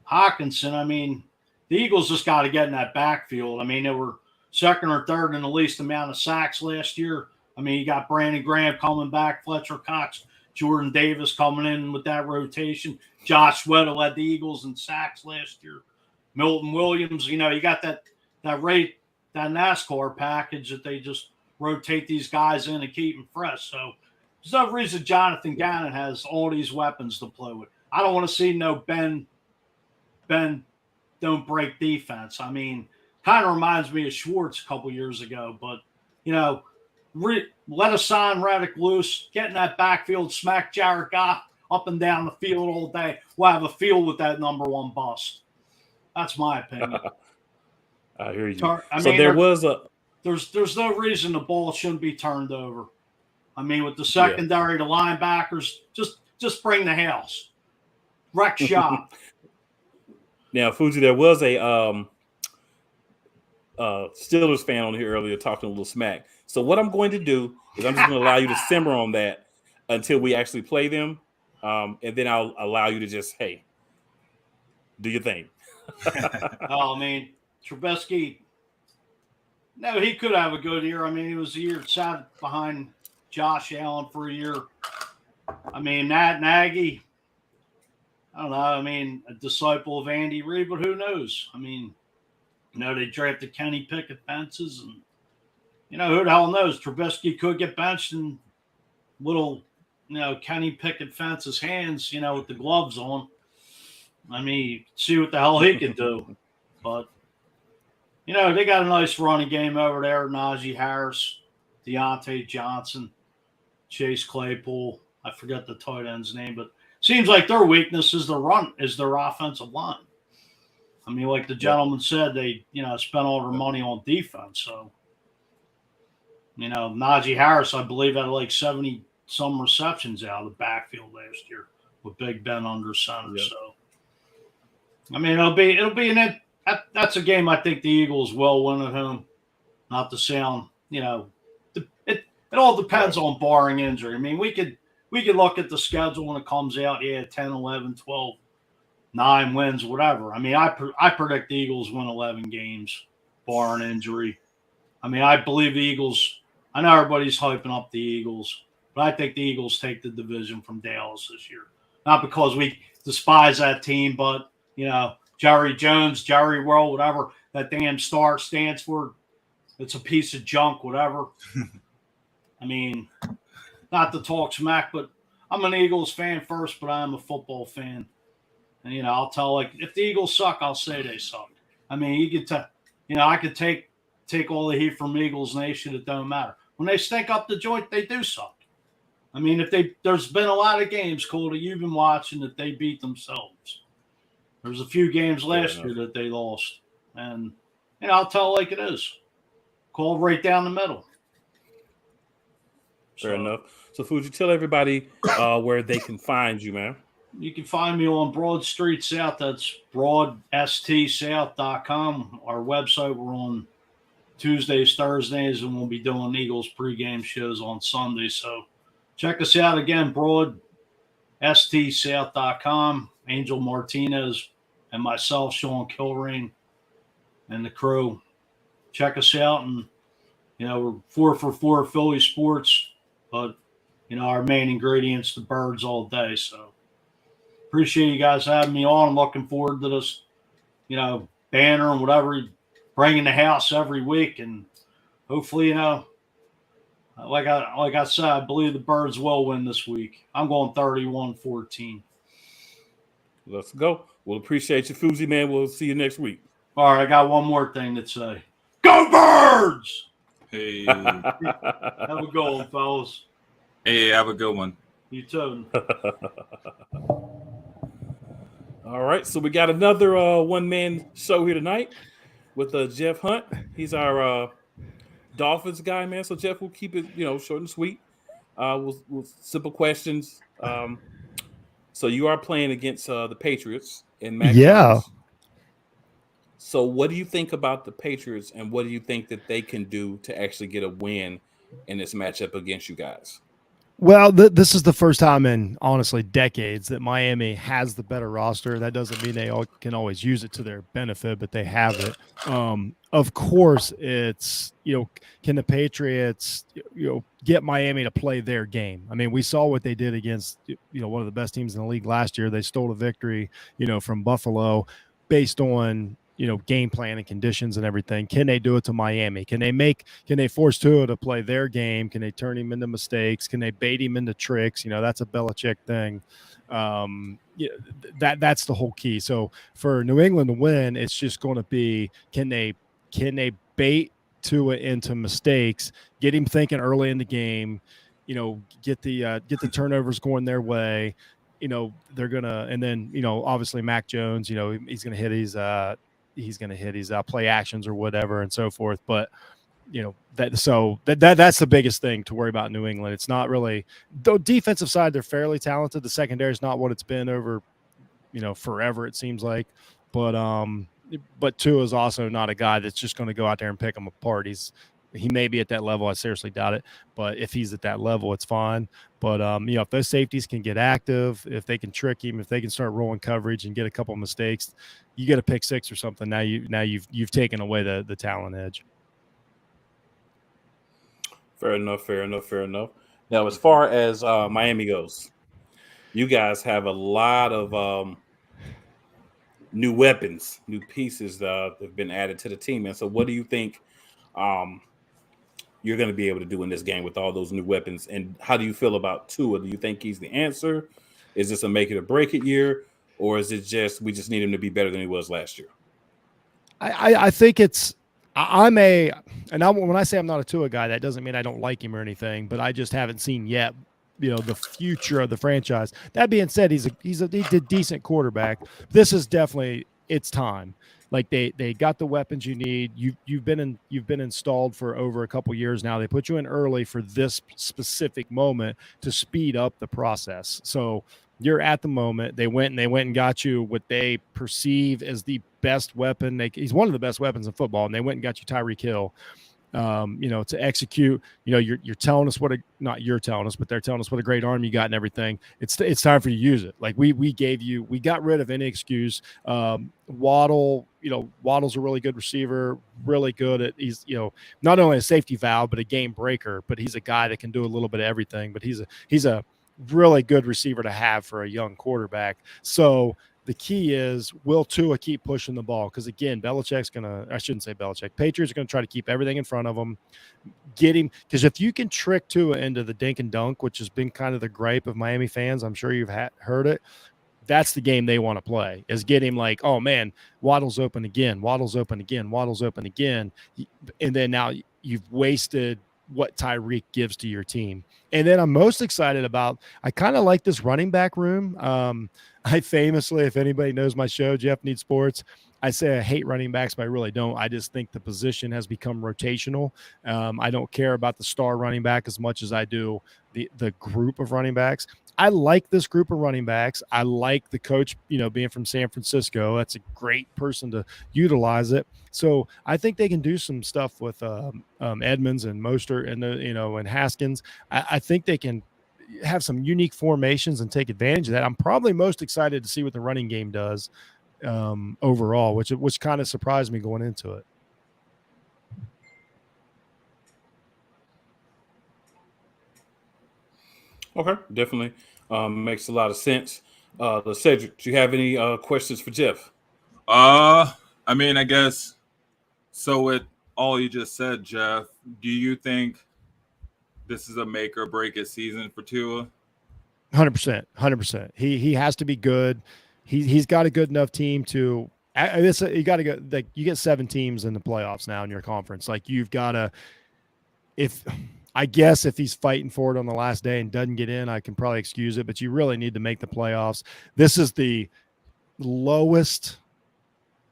Hawkinson, I mean, the Eagles just got to get in that backfield. I mean, they were second or third in the least amount of sacks last year. I mean, you got Brandon Graham coming back, Fletcher Cox, Jordan Davis coming in with that rotation. Josh Weddle led the Eagles in sacks last year. Milton Williams, you got that NASCAR package that they just rotate these guys in and keep them fresh. So there's no reason Jonathan Gannon has all these weapons to play with. I don't want to see no Ben don't break defense. I mean, kind of reminds me of Schwartz a couple years ago, but let us sign Reddick loose, get in that backfield, smack Jared Goff up and down the field all day. We'll have a field with that number one bust. That's my opinion. I hear you. There's no reason the ball shouldn't be turned over. I mean, with the secondary, the linebackers, just bring the house. Wreck shop. Now, Fuji, there was a Steelers fan on here earlier talking a little smack. So what I'm going to do is I'm just going to allow you to simmer on that until we actually play them, and then I'll allow you to just, hey, do your thing. I mean, Trubisky, no, he could have a good year. I mean, he was a year sat behind Josh Allen for a year. I mean, Matt Nagy, I don't know. I mean, a disciple of Andy Reid, but who knows? I mean, they drafted Kenny Pickett fences, and who the hell knows? Trubisky could get benched in little, Kenny Pickett fence's hands, with the gloves on. I mean, see what the hell he can do. But, they got a nice running game over there. Najee Harris, Deontay Johnson, Chase Claypool. I forget the tight end's name, but seems like their weakness is their offensive line. I mean, like the gentleman said, they, spent all their money on defense. So, Najee Harris, I believe, had like 70-some receptions out of the backfield last year with Big Ben under center. Yep. So, I mean, it'll be that's a game I think the Eagles will win at home. Not to sound, it all depends on barring injury. I mean, we could look at the schedule when it comes out. 10, 11, 12, 9 wins, whatever. I mean, I predict the Eagles win 11 games, barring injury. I mean, I believe the Eagles. I know everybody's hyping up the Eagles, but I think the Eagles take the division from Dallas this year. Not because we despise that team, but Jerry Jones, Jerry World, whatever that damn star stands for, it's a piece of junk, whatever. I mean, not to talk smack, but I'm an Eagles fan first, but I'm a football fan. And, I'll tell, if the Eagles suck, I'll say they suck. I mean, I could take all the heat from Eagles Nation. It don't matter. When they stink up the joint, they do suck. I mean, there's been a lot of games, Cole, that you've been watching that they beat themselves. There's a few games last year that they lost. And, I'll tell it like it is. Call right down the middle. Fair enough. So, Fuji, tell everybody where they can find you, man. You can find me on Broad Street South. That's broadstsouth.com. Our website, we're on Tuesdays, Thursdays, and we'll be doing Eagles pregame shows on Sunday. So check us out again, broadstsouth.com. Angel Martinez and myself, Sean Kilrain, and the crew. Check us out. And, we're 4 for 4 Philly sports, but, our main ingredient's the birds all day. So appreciate you guys having me on. I'm looking forward to this, banner and whatever you bring in the house every week. And hopefully, like I said, I believe the birds will win this week. I'm going 31-14. Let's go. We'll appreciate you, Fuji, man. We'll see you next week. All right, I got one more thing to say. Go Birds! Hey. Have a good one, fellas. Hey, have a good one. You too. All right, so we got another one-man show here tonight with Jeff Hunt. He's our Dolphins guy, man. So, Jeff, we'll keep it, short and sweet. We'll simple questions. So you are playing against the Patriots in Mac Yeah. Jones. So what do you think about the Patriots, and what do you think that they can do to actually get a win in this matchup against you guys? Well, this is the first time in, honestly, decades that Miami has the better roster. That doesn't mean they can always use it to their benefit, but they have it. Of course, it's, can the Patriots, get Miami to play their game? I mean, we saw what they did against, one of the best teams in the league last year. They stole a victory, from Buffalo based on, game plan and conditions and everything. Can they do it to Miami? Can they force Tua to play their game? Can they turn him into mistakes? Can they bait him into tricks? That's a Belichick thing. That's the whole key. So for New England to win, it's just going to be, can they bait Tua into mistakes, get him thinking early in the game, get the turnovers going their way. They're gonna, and then obviously Mac Jones, he's gonna hit his play actions or whatever and so forth. But that's the biggest thing to worry about in New England. It's not really, though defensive side, they're fairly talented. The secondary is not what it's been over, forever, it seems like. But Tua is also not a guy that's just going to go out there and pick them apart. He may be at that level. I seriously doubt it. But if he's at that level, it's fine. But, if those safeties can get active, if they can trick him, if they can start rolling coverage and get a couple of mistakes, you get a pick six or something. Now you've taken away the talent edge. Fair enough. Now, as far as Miami goes, you guys have a lot of new weapons, new pieces that have been added to the team. And so what do you think you're going to be able to do in this game with all those new weapons? And how do you feel about Tua? Do you think he's the answer? Is this a make it or break it year? Or is it just we just need him to be better than he was last year? I think it's when I say I'm not a Tua guy, that doesn't mean I don't like him or anything, but I just haven't seen yet, the future of the franchise. That being said, he's a decent quarterback. This is definitely it's time. Like they got the weapons you need. You've been installed for over a couple years now. They put you in early for this specific moment to speed up the process. So you're at the moment. They went and got you what they perceive as the best weapon. He's one of the best weapons in football, and they went and got you Tyreek Hill. To execute, you're telling us not you're telling us, but they're telling us what a great arm you got and everything. It's time for you to use it. Like we got rid of any excuse. Waddle, Waddle's a really good receiver, really good at, he's, not only a safety valve, but a game breaker, but he's a guy that can do a little bit of everything, but he's a really good receiver to have for a young quarterback. So the key is, will Tua keep pushing the ball? Because, again, Patriots are going to try to keep everything in front of them, get him. Because if you can trick Tua into the dink and dunk, which has been kind of the gripe of Miami fans, I'm sure you've heard it, that's the game they want to play, is get him like, oh, man, Waddle's open again. And then now you've wasted what Tyreek gives to your team. And then I'm most excited about, I kind of like this running back room. I famously, if anybody knows my show, Jeff Needs Sports, I say I hate running backs, but I really don't. I just think the position has become rotational. I don't care about the star running back as much as I do the group of running backs. I like this group of running backs. I like the coach, being from San Francisco. That's a great person to utilize it. So I think they can do some stuff with Edmonds and Mostert and and Haskins. I think they can have some unique formations and take advantage of that. I'm probably most excited to see what the running game does overall, which kind of surprised me going into it. Okay, definitely makes a lot of sense. Cedric, do you have any questions for Jeff? I mean, I guess so. With all you just said, Jeff, do you think this is a make or break it season for Tua? 100%. He has to be good. He's got a good enough team to. You got to go. Like, you get 7 teams in the playoffs now in your conference. Like, you've got to. I guess if he's fighting for it on the last day and doesn't get in, I can probably excuse it. But you really need to make the playoffs. This is the lowest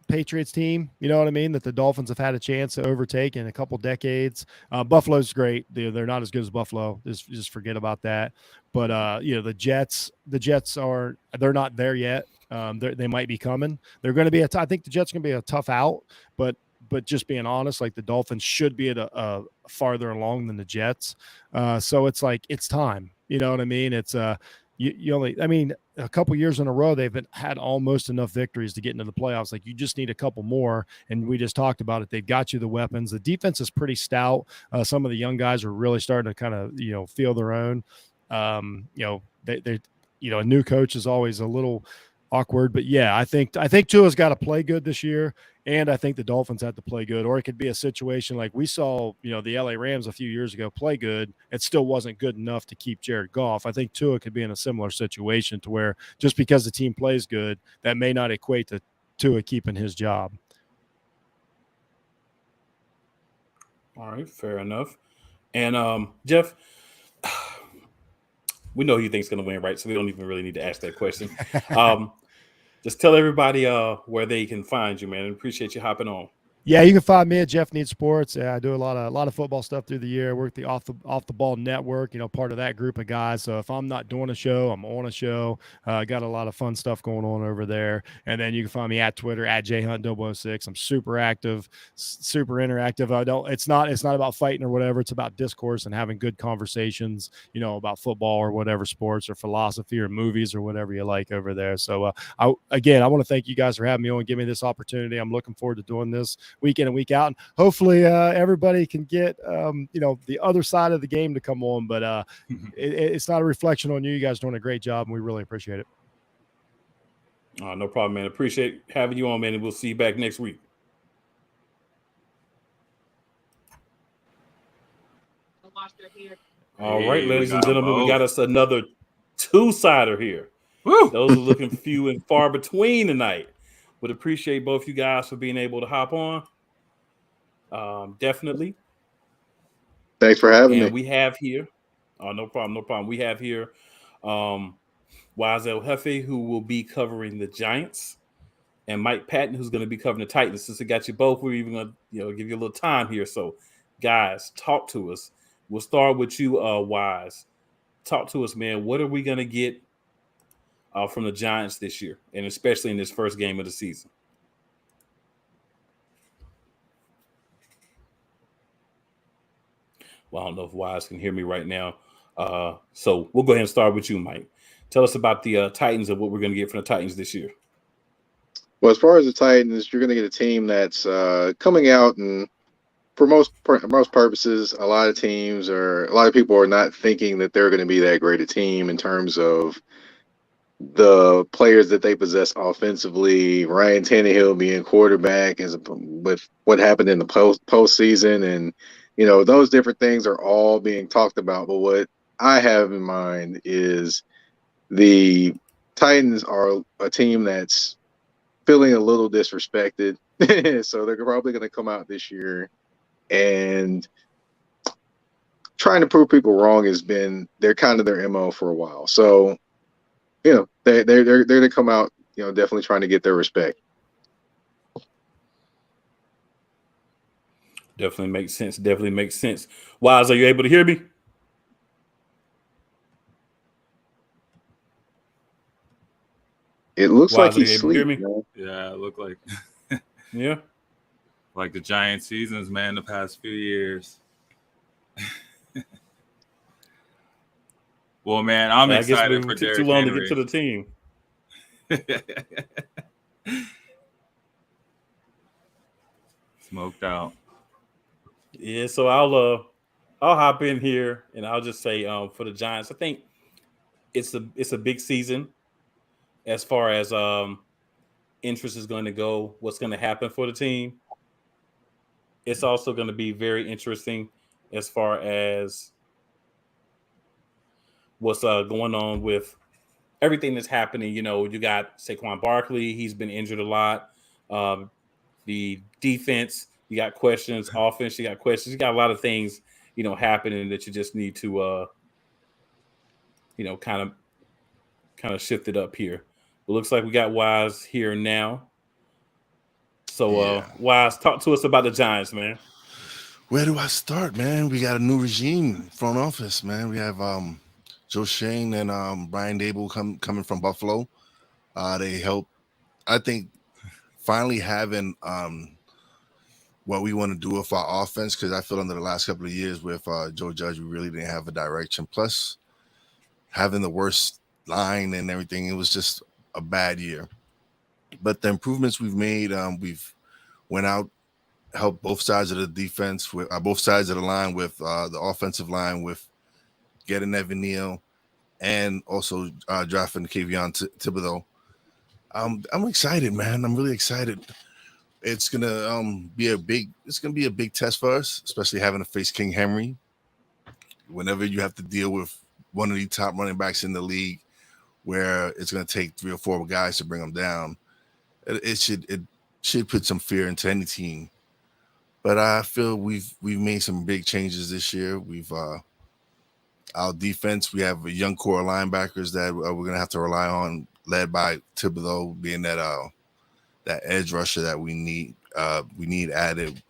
Patriots team, you know what I mean, that the Dolphins have had a chance to overtake in a couple decades. Buffalo's great. They're not as good as Buffalo. Just forget about that. But you know, the Jets they're not there yet. They might be coming. They're going to be I think the Jets are going to be a tough out, but just being honest, like the Dolphins should be at a farther along than the Jets. So it's like, it's time, you know what I mean? It's you only, I mean, a couple years in a row, they've had almost enough victories to get into the playoffs. Like, you just need a couple more. And we just talked about it. They've got you the weapons. The defense is pretty stout. Some of the young guys are really starting to kind of, you know, feel their own. You know, they you know, a new coach is always a little awkward, but yeah, I think Tua's got to play good this year, and I think the Dolphins have to play good. Or it could be a situation like we saw, you know, the LA Rams a few years ago play good. It still wasn't good enough to keep Jared Goff. I think Tua could be in a similar situation to where just because the team plays good, that may not equate to Tua keeping his job. All right, fair enough. And Jeff, we know who you think's going to win, right? So we don't even really need to ask that question. Just tell everybody where they can find you, man. I appreciate you hopping on. Yeah, you can find me at Jeff Needs Sports. I do a lot of football stuff through the year. I work the off the ball network, you know, part of that group of guys. So if I'm not doing a show, I'm on a show. Got a lot of fun stuff going on over there. And then you can find me at Twitter at jhunt006. I'm super active, super interactive. It's not about fighting or whatever. It's about discourse and having good conversations, you know, about football or whatever, sports or philosophy or movies or whatever you like over there. So I want to thank you guys for having me on and give me this opportunity. I'm looking forward to doing this week in and week out, and hopefully everybody can get you know, the other side of the game to come on, but it's not a reflection on you. You guys doing a great job, and we really appreciate it. No problem, man. Appreciate having you on, man, and we'll see you back next week. All right, ladies and gentlemen, we got us another two-sider here. Woo! Those are looking few and far between tonight. Would appreciate both you guys for being able to hop on. Definitely. Thanks for having me. We have here, no problem. We have here Wise El Jefe, who will be covering the Giants, and Mike Patton, who's going to be covering the Titans. Since we got you both, we're even going to, you know, give you a little time here. So, guys, talk to us. We'll start with you, Wise. Talk to us, man. What are we going to get from the Giants this year, and especially in this first game of the season? Well, I don't know if Wise can hear me right now. So we'll go ahead and start with you, Mike. Tell us about the Titans and what we're going to get from the Titans this year. Well, as far as the Titans, you're going to get a team that's coming out, and for most purposes, a lot of people are not thinking that they're going to be that great a team in terms of the players that they possess offensively. Ryan Tannehill being quarterback with what happened in the postseason, and you know, those different things are all being talked about. But what I have in mind is the Titans are a team that's feeling a little disrespected. So they're probably going to come out this year and trying to prove people wrong they're kind of their MO for a while. So, you know, they're going to come out, you know, definitely trying to get their respect. Definitely makes sense. Wise, are you able to hear me? It looks Wise, like he's asleep. Yeah, it looked like yeah, like the Giant seasons, man, the past few years. Well, man, I'm excited for Derrick too long Henry. to get to the team. Smoked out. Yeah, so I'll hop in here and I'll just say for the Giants, I think it's a big season as far as interest is going to go, what's going to happen for the team. It's also going to be very interesting as far as what's going on with everything that's happening. You know, you got Saquon Barkley. He's been injured a lot. The defense, you got questions. Offense, you got questions. You got a lot of things, you know, happening that you just need to, you know, kind of shift it up here. It looks like we got Wise here now. So, Wise, talk to us about the Giants, man. Where do I start, man? We got a new regime front office, man. We have Joe Schoen and Brian Dable coming from Buffalo. They help, I think, finally having what we want to do with our offense, because I feel under the last couple of years with Joe Judge, we really didn't have a direction. Plus, having the worst line and everything, it was just a bad year. But the improvements we've made, we've went out, helped both sides of the defense, with both sides of the line with the offensive line, with getting Evan Neal and also drafting Kayvon Thibodeau. I'm excited, man. I'm really excited. It's gonna be a big test for us, especially having to face King Henry. Whenever you have to deal with one of the top running backs in the league, where it's gonna take 3 or 4 guys to bring them down, it should put some fear into any team. But I feel we've made some big changes this year. We've our defense, we have a young core of linebackers that we're gonna have to rely on, led by Thibodeau, being that edge rusher that we need. We need added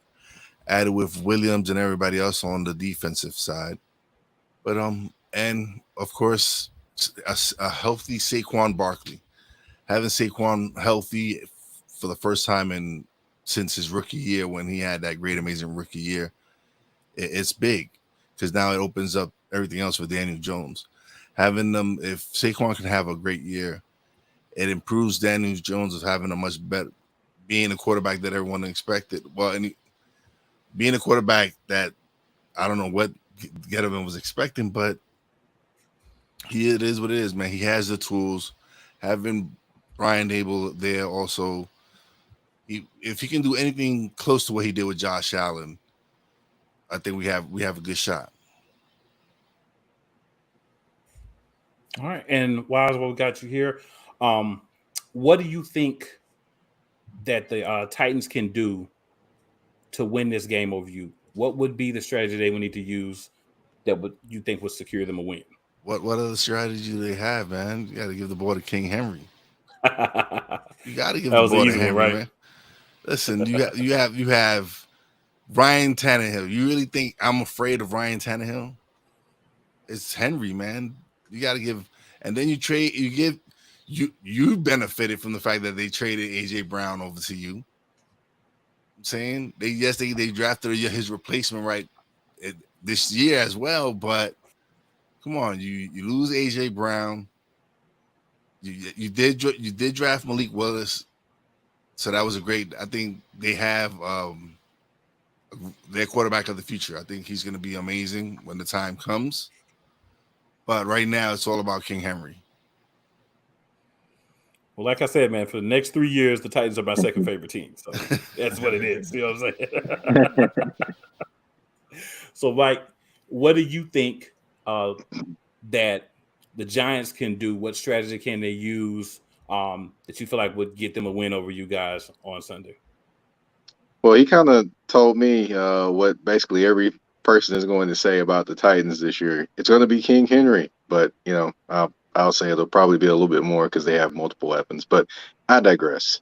with Williams and everybody else on the defensive side. But and of course a healthy Saquon Barkley. Having Saquon healthy for the first time since his rookie year, when he had that great amazing rookie year, it's big, because now it opens up everything else for Daniel Jones. Having them, if Saquon can have a great year, it improves Daniel Jones of having a much better, being a quarterback that everyone expected. Well, and being a quarterback that I don't know what Gettleman was expecting, but it is what it is, man. He has the tools. Having Brian Dable there also, if he can do anything close to what he did with Josh Allen, I think we have a good shot. All right, and Wise, what we got you here? What do you think that the Titans can do to win this game over you? What would be the strategy they would need to use that you think would secure them a win? What other strategy do they have, man? You got to give the ball to King Henry. You got to give the ball to Henry, right? Man. Listen, you have Ryan Tannehill. You really think I'm afraid of Ryan Tannehill? It's Henry, man. You got to give, and then you benefited from the fact that they traded AJ Brown over to you. I'm saying they drafted his replacement right this year as well, but come on, you lose AJ Brown. You did draft Malik Willis, so that was a great. I think they have their quarterback of the future. I think he's going to be amazing when the time comes. But right now, it's all about King Henry. Well, like I said, man, for the next 3 years, the Titans are my second favorite team. So that's what it is. You know what I'm saying? So, Mike, what do you think that the Giants can do? What strategy can they use that you feel like would get them a win over you guys on Sunday? Well, he kind of told me what basically every person is going to say about the Titans this year. It's going to be King Henry, but I'll say it'll probably be a little bit more because they have multiple weapons. But I digress.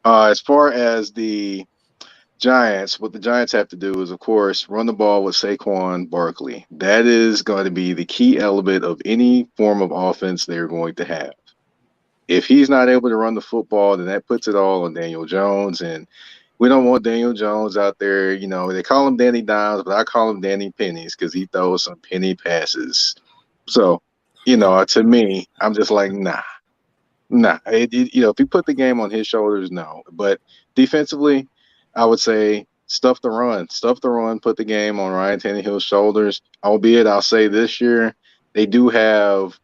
As far as the Giants, what the Giants have to do is, of course, run the ball with Saquon Barkley. That is going to be the key element of any form of offense they're going to have. If he's not able to run the football, then that puts it all on Daniel Jones. And we don't want Daniel Jones out there. They call him Danny Dimes, but I call him Danny Pennies because he throws some penny passes. So, to me, I'm just like, nah. If you put the game on his shoulders, no. But defensively, I would say stuff the run, put the game on Ryan Tannehill's shoulders. Albeit, I'll say this year, they do have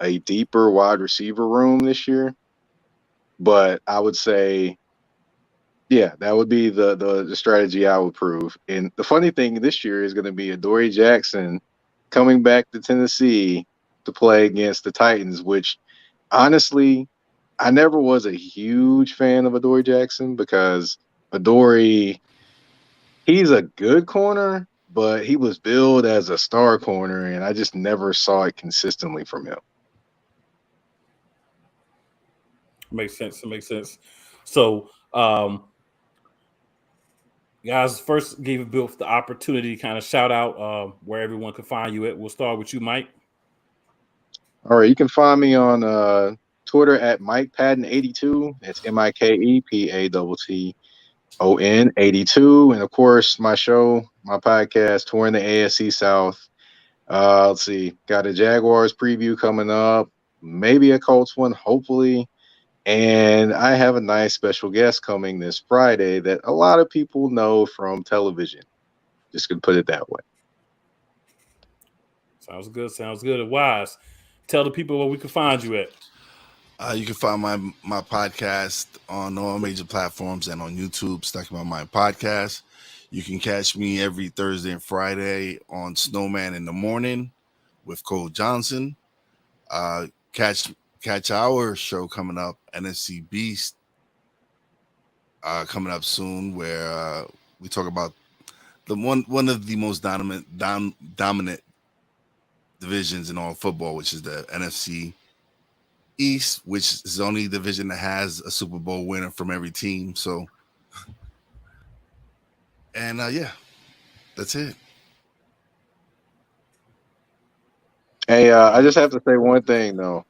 a deeper wide receiver room this year. But I would say, yeah, that would be the strategy I would prove. And the funny thing this year is going to be Adoree Jackson coming back to Tennessee to play against the Titans, which honestly, I never was a huge fan of Adoree Jackson because Adoree, he's a good corner, but he was billed as a star corner, and I just never saw it consistently from him. Makes sense. So, Guys, first give Bill the opportunity to kind of shout out where everyone can find you at. We'll start with you, Mike. All right, you can find me on Twitter at Mike Patton 82. That's MikePaton 82, and of course my show, my podcast, touring the AFC South. Let's see, got a Jaguars preview coming up, maybe a Colts one, hopefully. And I have a nice special guest coming this Friday that a lot of people know from television. Just gonna put it that way. Sounds good. Sounds good. And Wise, tell the people where we can find you at. You can find my podcast on all major platforms and on YouTube, Stuck About My Podcast. You can catch me every Thursday and Friday on Snowman in the Morning with Cole Johnson. Catch our show coming up, NFC Beast, coming up soon, where we talk about the one of the most dominant divisions in all football, which is the NFC East, which is the only division that has a Super Bowl winner from every team. So, and yeah, that's it. Hey, I just have to say one thing though.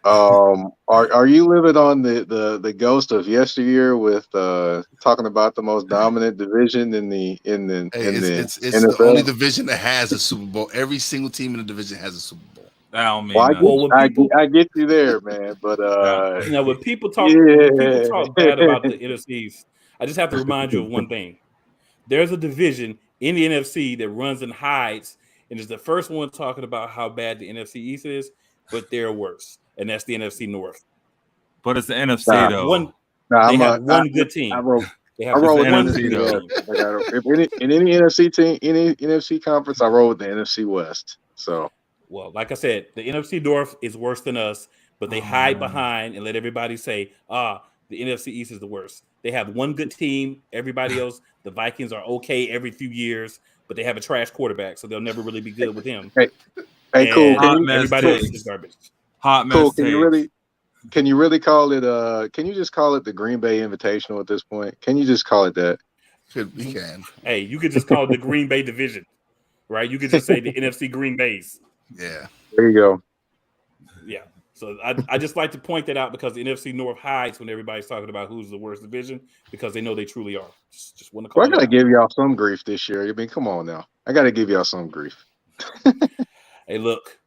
Are you living on the ghost of yesteryear with talking about the most dominant division in the It's NFL? the only division that has a Super Bowl. Every single team in the division has a Super Bowl. That don't mean Well, nothing. I get you there, man. But when people talk bad about the NFC East, I just have to remind you of one thing. There's a division in the NFC that runs and hides, and is the first one talking about how bad the NFC East is, but they're worse, and that's the NFC North. But it's the NFC though. They have one good team. I roll with one NFC good West. team. In any NFC team, any NFC conference, I roll with the NFC West. So. Well, like I said, the NFC North is worse than us, but they hide behind and let everybody say, the NFC East is the worst. They have one good team. Everybody else, the Vikings are okay every few years, but they have a trash quarterback, so they'll never really be good with him. Hey, cool. Everybody else is garbage. Hot mess. Cool. Can you really call it? Can you just call it the Green Bay Invitational at this point? Can you just call it that? We can. Hey, you could just call it the Green Bay division, right? You could just say the NFC Green Bays. Yeah. There you go. Yeah. So I just like to point that out because the NFC North hides when everybody's talking about who's the worst division because they know they truly are. Just want to call Well, I gotta give y'all some grief this year. I mean, come on now. I gotta give y'all some grief. Hey, look,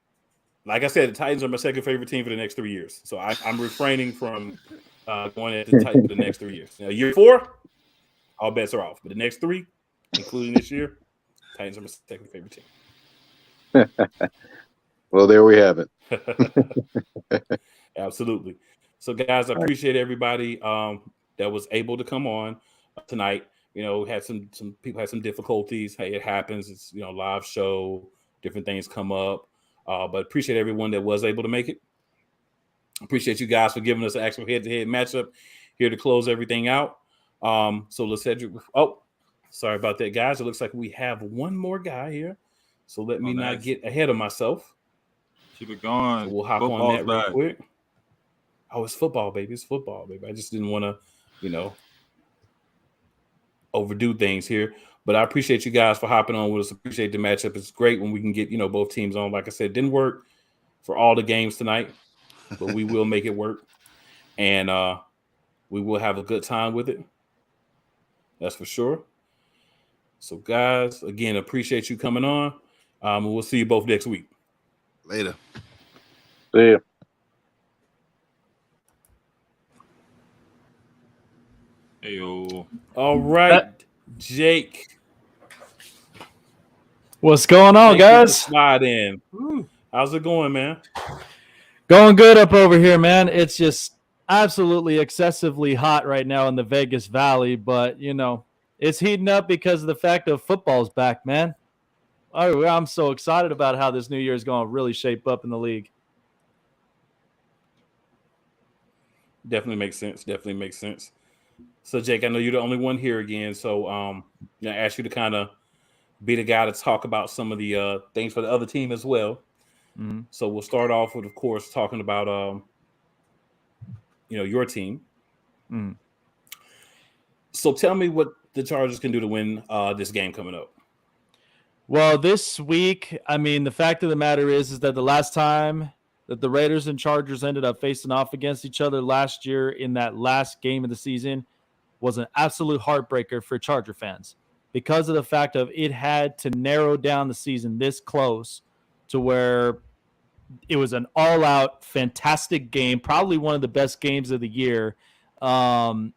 like I said, the Titans are my second favorite team for the next 3 years. So I'm refraining from going at the Titans for the next 3 years. Now, year 4, all bets are off. But the next 3, including this year, Titans are my second favorite team. Well, there we have it. Absolutely. So, guys, I appreciate everybody that was able to come on tonight. You know, had some people had some difficulties. Hey, it happens. It's live show. Different things come up. But appreciate everyone that was able to make it. Appreciate you guys for giving us an actual head-to-head matchup here to close everything out. So let's Cedric. Oh, sorry about that, guys. It looks like we have one more guy here. So let me not get ahead of myself. Keep it going. So we'll hop on that real quick. Oh, it's football, baby. It's football, baby. I just didn't want to, overdo things here. But I appreciate you guys for hopping on with us. Appreciate the matchup. It's great when we can get, both teams on. Like I said, didn't work for all the games tonight, but we will make it work. And we will have a good time with it. That's for sure. So, guys, again, appreciate you coming on. We'll see you both next week. Later. See ya. Heyo. All right, Jake. What's going on, guys? Slide in. How's it going, man? Going good up over here, man. It's just absolutely excessively hot right now in the Vegas Valley, but it's heating up because of the fact of football's back, man. I'm so excited about how this new year is going to really shape up in the league. Definitely makes sense. So, Jake, I know you're the only one here again, so I ask you to kind of be the guy to talk about some of the things for the other team as well. Mm-hmm. So we'll start off with, of course, talking about your team. Mm-hmm. So tell me what the Chargers can do to win this game coming up? Well, this week, I mean, the fact of the matter is that the last time that the Raiders and Chargers ended up facing off against each other last year in that last game of the season was an absolute heartbreaker for Charger fans because of the fact of it had to narrow down the season this close to where it was an all-out fantastic game, probably one of the best games of the year. And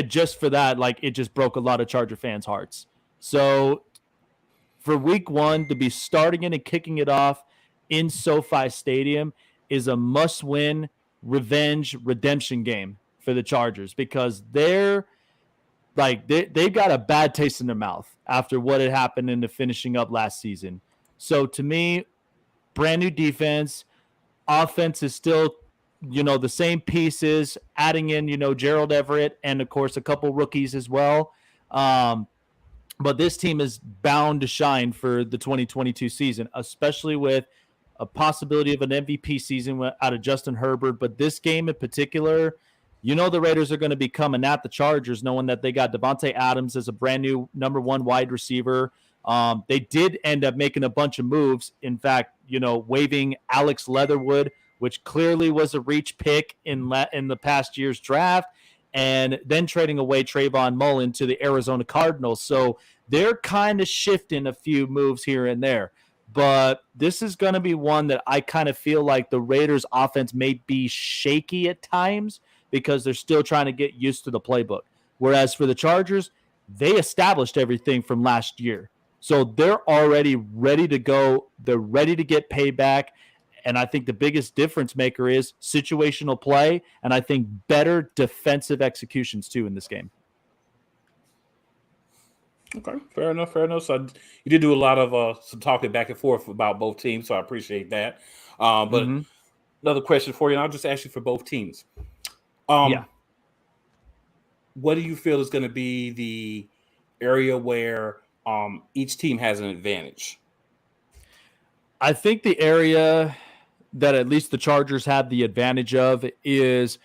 just for that, like, it just broke a lot of Charger fans' hearts. So for week one to be starting it and kicking it off in SoFi Stadium is a must-win revenge redemption game for the Chargers because they've got a bad taste in their mouth after what had happened in the finishing up last season. So to me, brand new defense, offense is still, the same pieces, adding in, Gerald Everett and of course a couple rookies as well. But this team is bound to shine for the 2022 season, especially with a possibility of an MVP season out of Justin Herbert. But this game in particular, the Raiders are going to be coming at the Chargers, knowing that they got Devontae Adams as a brand new number one wide receiver. They did end up making a bunch of moves. In fact, waiving Alex Leatherwood, which clearly was a reach pick in the past year's draft, and then trading away Trayvon Mullen to the Arizona Cardinals. So they're kind of shifting a few moves here and there. But this is going to be one that I kind of feel like the Raiders' offense may be shaky at times because they're still trying to get used to the playbook. Whereas for the Chargers, they established everything from last year. So they're already ready to go. They're ready to get payback. And I think the biggest difference maker is situational play, and I think better defensive executions too in this game. Okay, fair enough. So you did do a lot of some talking back and forth about both teams, so I appreciate that. But another question for you, and I'll just ask you for both teams. What do you feel is going to be the area where each team has an advantage? I think the area that at least the Chargers have the advantage of is,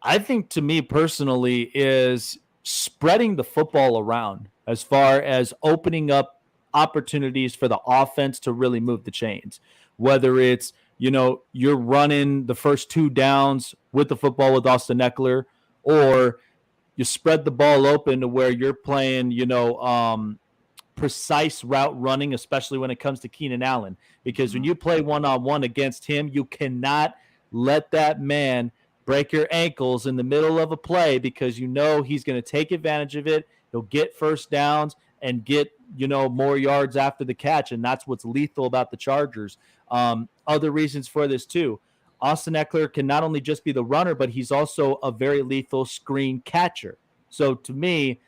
I think to me personally, is spreading the football around as far as opening up opportunities for the offense to really move the chains. Whether it's, you're running the first two downs with the football with Austin Eckler, or you spread the ball open to where you're playing, precise route running, especially when it comes to Keenan Allen. Because when you play one-on-one against him, you cannot let that man break your ankles in the middle of a play because he's going to take advantage of it. He'll get first downs and get, more yards after the catch, and that's what's lethal about the Chargers. Other reasons for this too. Austin Eckler can not only just be the runner, but he's also a very lethal screen catcher. So to me,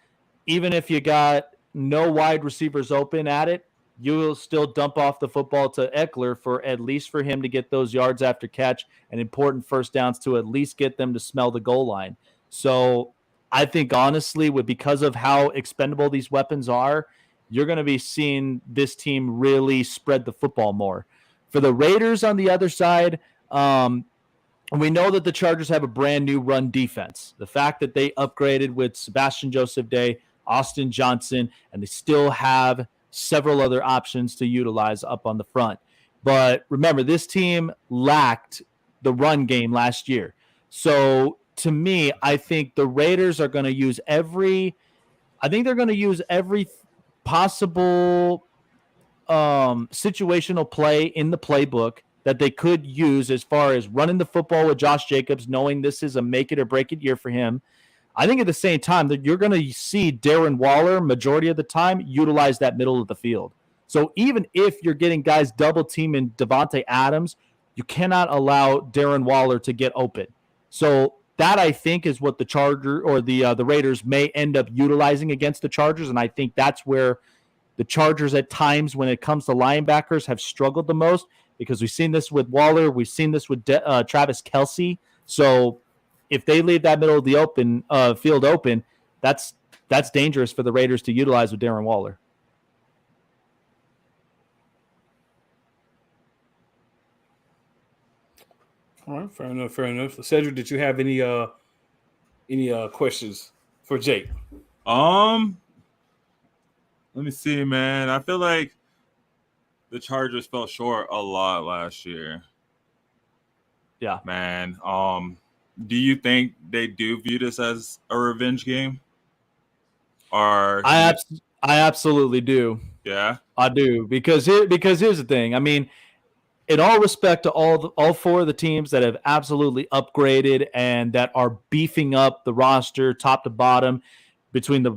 even if you got no wide receivers open at it, you will still dump off the football to Eckler at least for him to get those yards after catch and important first downs to at least get them to smell the goal line. So I think honestly, because of how expendable these weapons are, you're going to be seeing this team really spread the football more. For the Raiders on the other side, we know that the Chargers have a brand new run defense. The fact that they upgraded with Sebastian Joseph Day, Austin Johnson, and they still have several other options to utilize up on the front. But remember, this team lacked the run game last year. So to me, I think the Raiders are going to use every possible situational play in the playbook that they could use as far as running the football with Josh Jacobs, knowing this is a make it or break it year for him. I think at the same time that you're going to see Darren Waller majority of the time utilize that middle of the field. So even if you're getting guys double teaming Devontae Adams, you cannot allow Darren Waller to get open. So that I think is what the Charger or the Raiders may end up utilizing against the Chargers, and I think that's where the Chargers at times when it comes to linebackers have struggled the most because we've seen this with Waller, we've seen this with Travis Kelce. So if they leave that middle of the field open, that's dangerous for the Raiders to utilize with Darren Waller. All right, fair enough. Cedric, did you have any questions for Jake? Let me see, man. I feel like the Chargers fell short a lot last year. Yeah, man. Do you think they do view this as a revenge game? Or I absolutely do. Yeah, I do because here's the thing. I mean, in all respect to all four of the teams that have absolutely upgraded and that are beefing up the roster top to bottom, between the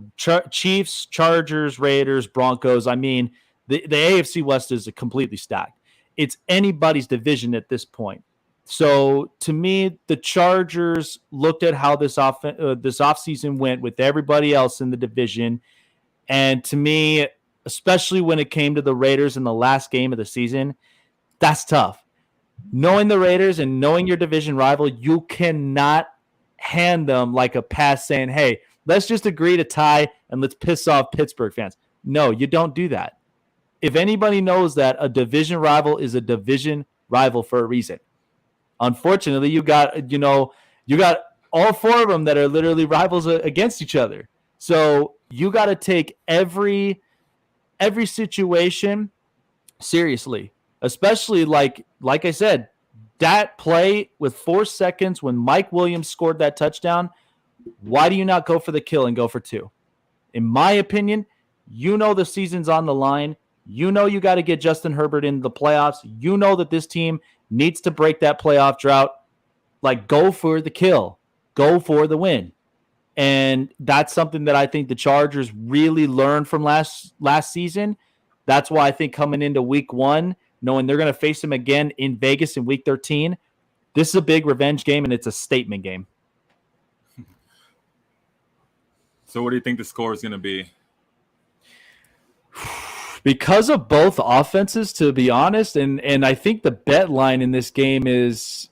Chiefs, Chargers, Raiders, Broncos. I mean, the AFC West is completely stacked. It's anybody's division at this point. So to me, the Chargers looked at how this offseason went with everybody else in the division. And to me, especially when it came to the Raiders in the last game of the season, that's tough. Knowing the Raiders and knowing your division rival, you cannot hand them like a pass saying, hey, let's just agree to tie and let's piss off Pittsburgh fans. No, you don't do that. If anybody knows that a division rival is a division rival for a reason. Unfortunately, you got all four of them that are literally rivals against each other. So you got to take every situation seriously, especially like I said, that play with 4 seconds when Mike Williams scored that touchdown. Why do you not go for the kill and go for 2? In my opinion, the season's on the line. You got to get Justin Herbert into the playoffs. You know that this team needs to break that playoff drought. Like, go for the kill. Go for the win. And that's something that I think the Chargers really learned from last season. That's why I think coming into week 1, knowing they're going to face them again in Vegas in week 13, this is a big revenge game and it's a statement game. So what do you think the score is going to be? Because of both offenses, to be honest, and I think the bet line in this game is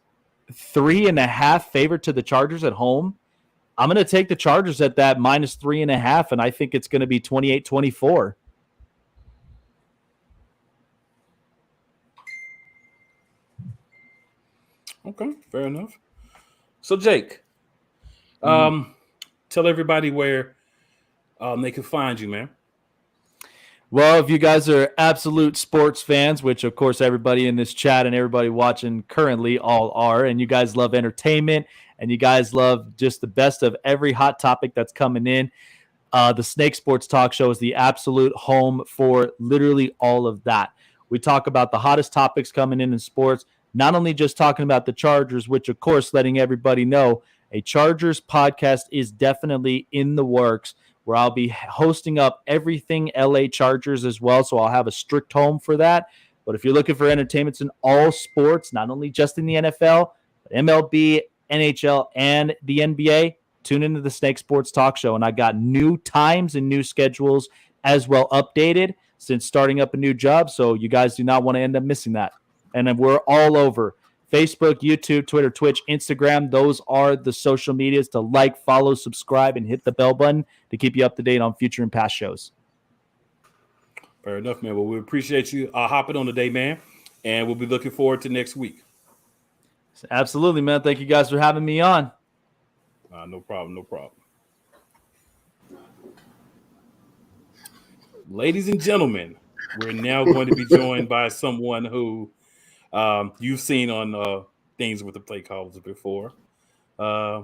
3.5 favored to the Chargers at home. I'm going to take the Chargers at that -3.5, and I think it's going to be 28-24. Okay, fair enough. So, Jake, tell everybody where they can find you, man. Well, if you guys are absolute sports fans, which of course everybody in this chat and everybody watching currently all are, and you guys love entertainment and you guys love just the best of every hot topic that's coming in, the Snake Sports Talk Show is the absolute home for literally all of that. We talk about the hottest topics coming in sports, not only just talking about the Chargers, which of course letting everybody know a Chargers podcast is definitely in the works, where I'll be hosting up everything LA Chargers as well. So I'll have a strict home for that. But if you're looking for entertainment in all sports, not only just in the NFL, but MLB, NHL, and the NBA, tune into the Snake Sports Talk Show. And I got new times and new schedules as well updated since starting up a new job. So you guys do not want to end up missing that. And then we're all over Facebook, YouTube, Twitter, Twitch, Instagram. Those are the social medias to like, follow, subscribe, and hit the bell button to keep you up to date on future and past shows. Fair enough, man. Well, we appreciate you hopping on today, man. And we'll be looking forward to next week. Absolutely, man. Thank you guys for having me on. No problem. Ladies and gentlemen, we're now going to be joined by someone who you've seen on things with the play callers before. A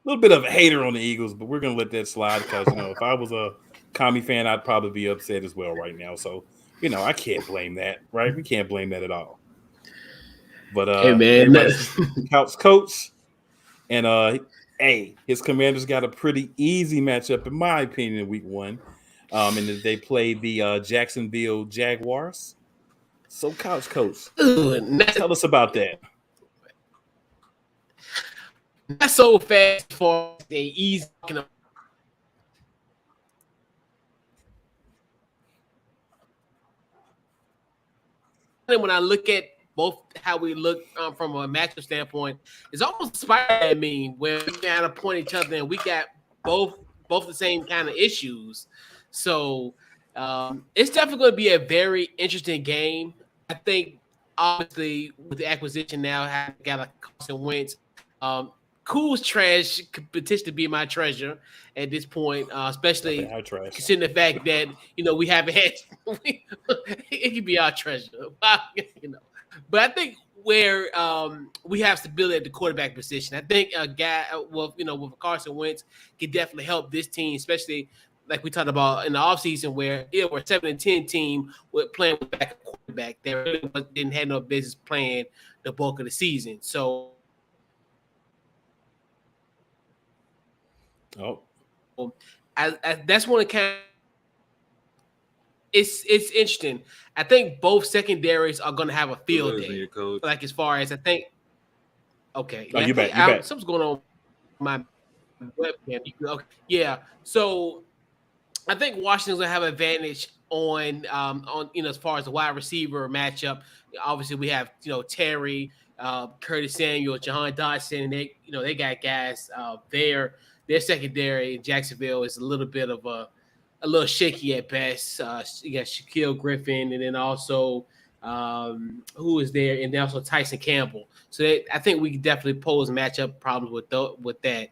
little bit of a hater on the Eagles, but we're going to let that slide because, if I was a Commie fan, I'd probably be upset as well right now. So, I can't blame that, right? We can't blame that at all. But, hey, man, Couch Coach, and his Commanders got a pretty easy matchup, in my opinion, in week 1. And they played the Jacksonville Jaguars. So, Couch Coach, tell us about that. Not so fast for the easy. When I look at both how we look from a matchup standpoint, it's almost Spider-Man meme where we kind of point each other and we got both the same kind of issues. So it's definitely going to be a very interesting game. I think obviously with the acquisition now, have got a Carson Wentz. Cool's trash could potentially be my treasure at this point, especially considering the fact that we haven't had. It could be our treasure, But I think where we have stability at the quarterback position, I think a guy with Carson Wentz can definitely help this team, especially like we talked about in the offseason where we're a 7-10 team with playing with backup quarterback. They really didn't have no business playing the bulk of the season. So. That's one of kind. It's interesting. I think both secondaries are going to have a field day. Like as far as I think. Okay. Oh, you bet. Something's going on with my webcam. Okay. Yeah. So I think Washington's going to have an advantage on as far as the wide receiver matchup. Obviously, we have Terry, Curtis Samuel, Jahan Dotson, and they got guys there. Their secondary in Jacksonville is a little bit of a little shaky at best. You got Shaquille Griffin, and then also who is there, and then also Tyson Campbell. So I think we can definitely pose matchup problems with that.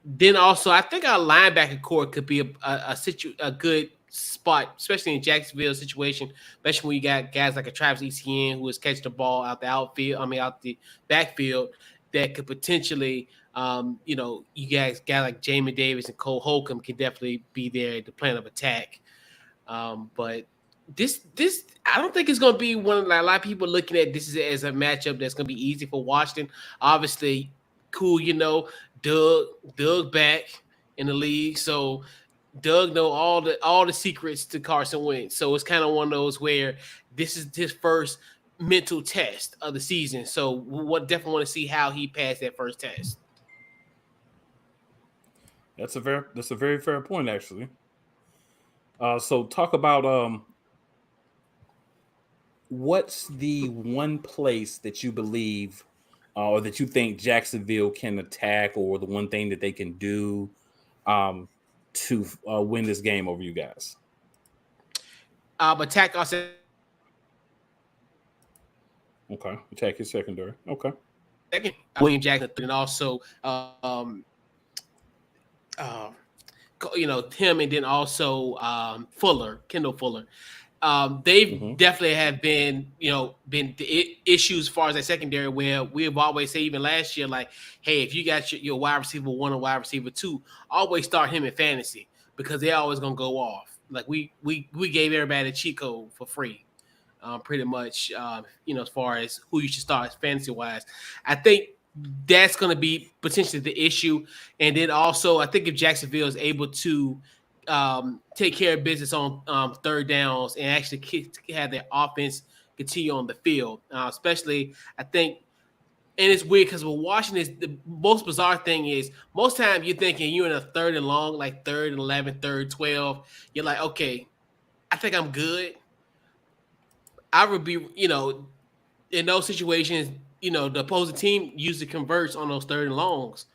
Then also, I think our linebacker core could be a good spot, especially in Jacksonville's situation, especially when you got guys like a Travis Etienne who is catching the ball out the backfield that could potentially. You guys got like Jamin Davis and Cole Holcomb can definitely be there at the plan of attack. But this I don't think it's going to be one of a lot of people looking at this as a matchup that's going to be easy for Washington. Obviously, cool, Doug back in the league, so Doug know all the secrets to Carson Wentz. So it's kind of one of those where this is his first mental test of the season. So we definitely want to see how he passed that first test. That's a very fair point, actually. So talk about what's the one place that you believe or that you think Jacksonville can attack, or the one thing that they can do to win this game over you guys? Attack us. Okay, attack your secondary. Okay. Second, William Jackson, and also him, and then also Kendall Fuller. They've definitely have been the issues as far as that secondary, where we've always said, even last year, like, hey, if you got your wide receiver 1 or wide receiver 2, always start him in fantasy because they're always gonna go off. Like we gave everybody a cheat code for free, pretty much. As far as who you should start fantasy wise, I think that's going to be potentially the issue. And then also, I think if Jacksonville is able to take care of business on third downs and actually have their offense continue on the field, especially, I think, and it's weird because with Washington, the most bizarre thing is most times you're thinking you're in a third and long, like 3rd and 11, 3rd, 12. You're like, okay, I think I'm good. I would be, in those situations, the opposing team usually converts on those 3rd and longs.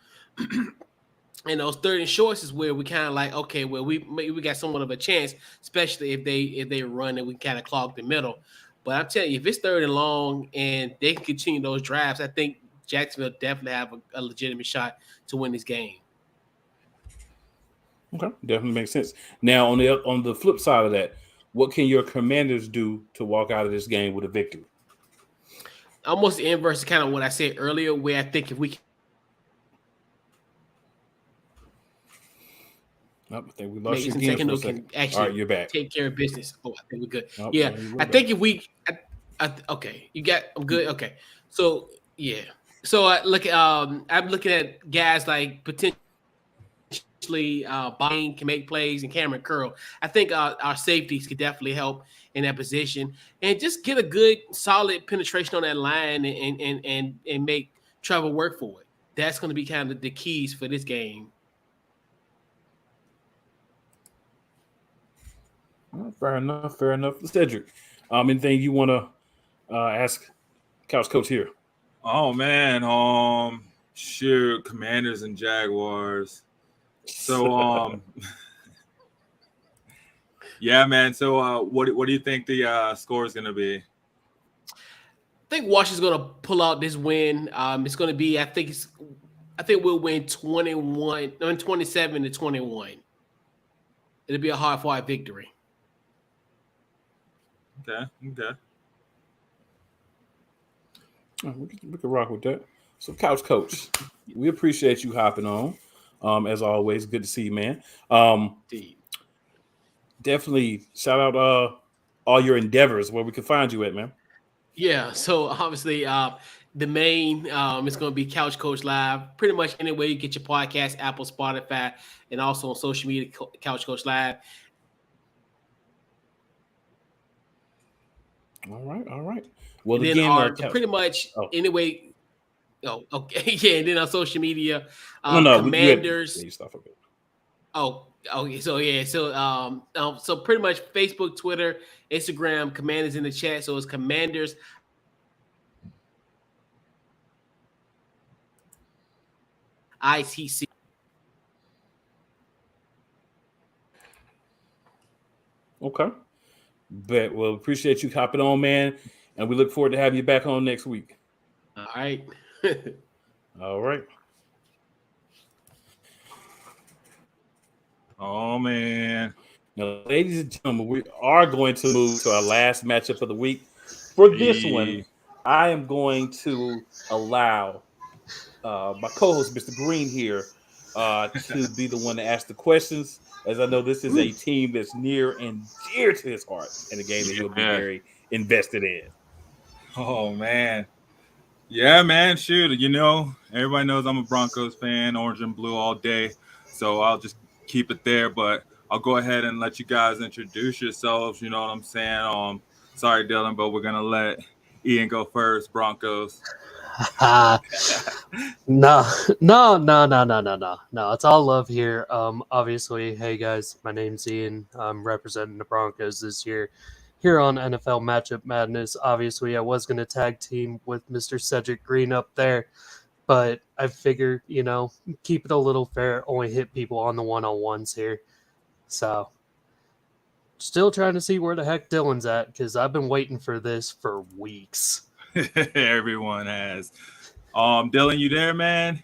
And those 3rd and shorts is where we kind of like, okay, well, we got somewhat of a chance, especially if they run and we kind of clog the middle. But I'm telling you, if it's 3rd and long and they can continue those drives, I think Jacksonville definitely have a legitimate shot to win this game. Okay, definitely makes sense. Now, on the flip side of that, what can your Commanders do to walk out of this game with a victory? Almost the inverse of kind of what I said earlier, where I think if we I think we lost you again for a second. Actually, all right, you're back. Take care of business. Oh, I think we're good. Oh, yeah, no, I think if we, okay, I'm good. Okay, so yeah, so I'm looking at guys like potentially Bain can make plays and Cameron Curl. I think our safeties could definitely help in that position and just get a good solid penetration on that line and make Trevor work for it. That's going to be kind of the keys for this game. Fair enough. Cedric, anything you want to ask Couch Coach here? Oh, man. Shoot, Commanders and Jaguars. So, yeah, man. So, what do you think the score is going to be? think Washington's going to pull out this win. It's going to be, I think we'll win 27-21. It'll be a hard-fought victory. Okay. We can rock with that. So, Couch Coach, we appreciate you hopping on. As always, good to see you, man. Definitely shout out all your endeavors, where we can find you at, man. Yeah, so obviously the main is going to be Couch Coach Live. Pretty much anywhere you get your podcast, Apple, Spotify, and also on social media, Couch Coach Live. All right. Well, then again, pretty much anyway. Oh, okay, yeah. And then on social media, Commanders. So pretty much Facebook, Twitter, Instagram, Commanders in the chat. So it's Commanders. ITC. Okay. Bet. Well, appreciate you hopping on, man. And we look forward to having you back on next week. All right. All right. Oh, man. Now, ladies and gentlemen, we are going to move to our last matchup of the week. For this one, I am going to allow my co-host, Mr. Green here, to be the one to ask the questions, as I know this is a team that's near and dear to his heart and a game that he'll be very invested in. Oh, man. Yeah, man, shoot. Everybody knows I'm a Broncos fan, orange and blue all day. So I'll just keep it there. But I'll go ahead and let you guys introduce yourselves. You know what I'm saying? Sorry, Dylan, but we're going to let Ian go first. Broncos. No. It's all love here. Obviously, hey, guys, my name's Ian. I'm representing the Broncos this year here on NFL Matchup Madness. Obviously, I was going to tag team with Mr. Cedric Green up there, but I figured, keep it a little fair, only hit people on the one-on-ones here. So, still trying to see where the heck Dylan's at, because I've been waiting for this for weeks. Everyone has. Dylan, you there, man?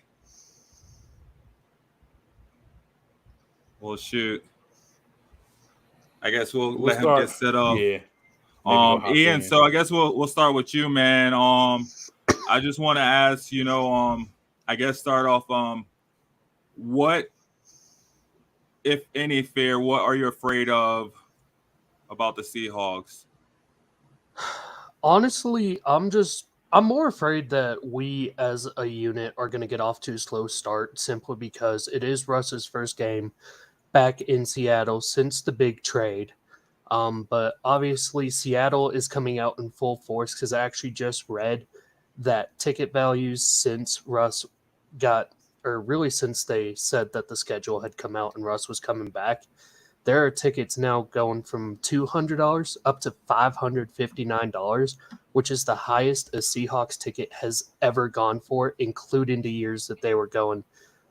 Well, shoot. I guess we'll let him get set up. Yeah. Ian, so I guess we'll start with you, man. I just want to ask, I guess start off, what, if any, fear, what are you afraid of about the Seahawks? Honestly, I'm more afraid that we as a unit are going to get off to a slow start, simply because it is Russ's first game back in Seattle since the big trade. But obviously Seattle is coming out in full force, because I actually just read that ticket values since Russ since they said that the schedule had come out and Russ was coming back, there are tickets now going from $200 up to $559, which is the highest a Seahawks ticket has ever gone for, including the years that they were going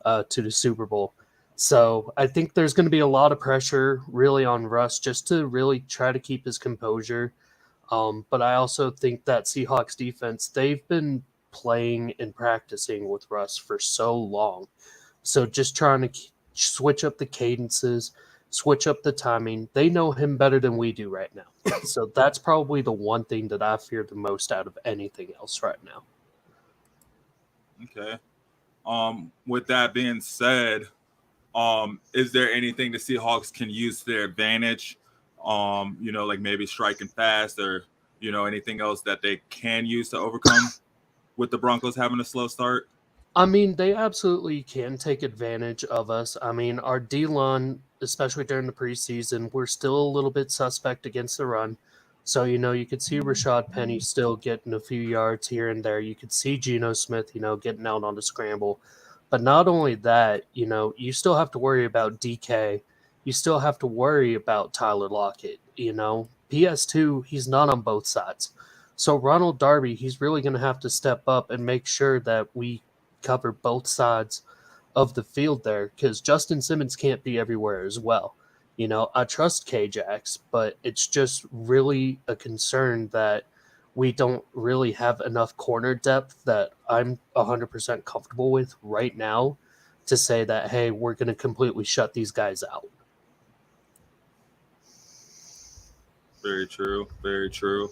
to the Super Bowl. So I think there's going to be a lot of pressure really on Russ just to really try to keep his composure. But I also think that Seahawks defense, they've been playing and practicing with Russ for so long. So just trying to switch up the cadences, switch up the timing. They know him better than we do right now. So that's probably the one thing that I fear the most out of anything else right now. Okay. With that being said, is there anything the Seahawks can use to their advantage? Like maybe striking fast or, anything else that they can use to overcome with the Broncos having a slow start? I mean, they absolutely can take advantage of us. I mean, our D-line, especially during the preseason, we're still a little bit suspect against the run. So, you could see Rashad Penny still getting a few yards here and there. You could see Geno Smith, getting out on the scramble. But not only that, you still have to worry about DK. You still have to worry about Tyler Lockett. PS2, he's not on both sides. So Ronald Darby, he's really going to have to step up and make sure that we cover both sides of the field there, because Justin Simmons can't be everywhere as well. I trust K-Jax, but it's just really a concern that we don't really have enough corner depth that I'm 100% comfortable with right now to say that, hey, we're going to completely shut these guys out. Very true. Very true.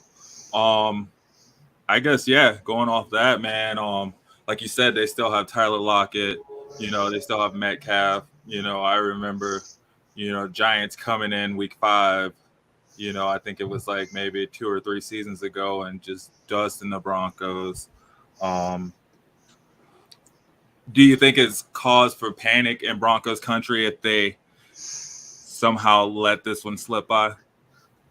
I guess, yeah, going off that, man, like you said, they still have Tyler Lockett, they still have Metcalf. I remember, Giants coming in week 5, I think it was like maybe 2 or 3 seasons ago, and just dusting the Broncos. Do you think it's cause for panic in Broncos country if they somehow let this one slip by?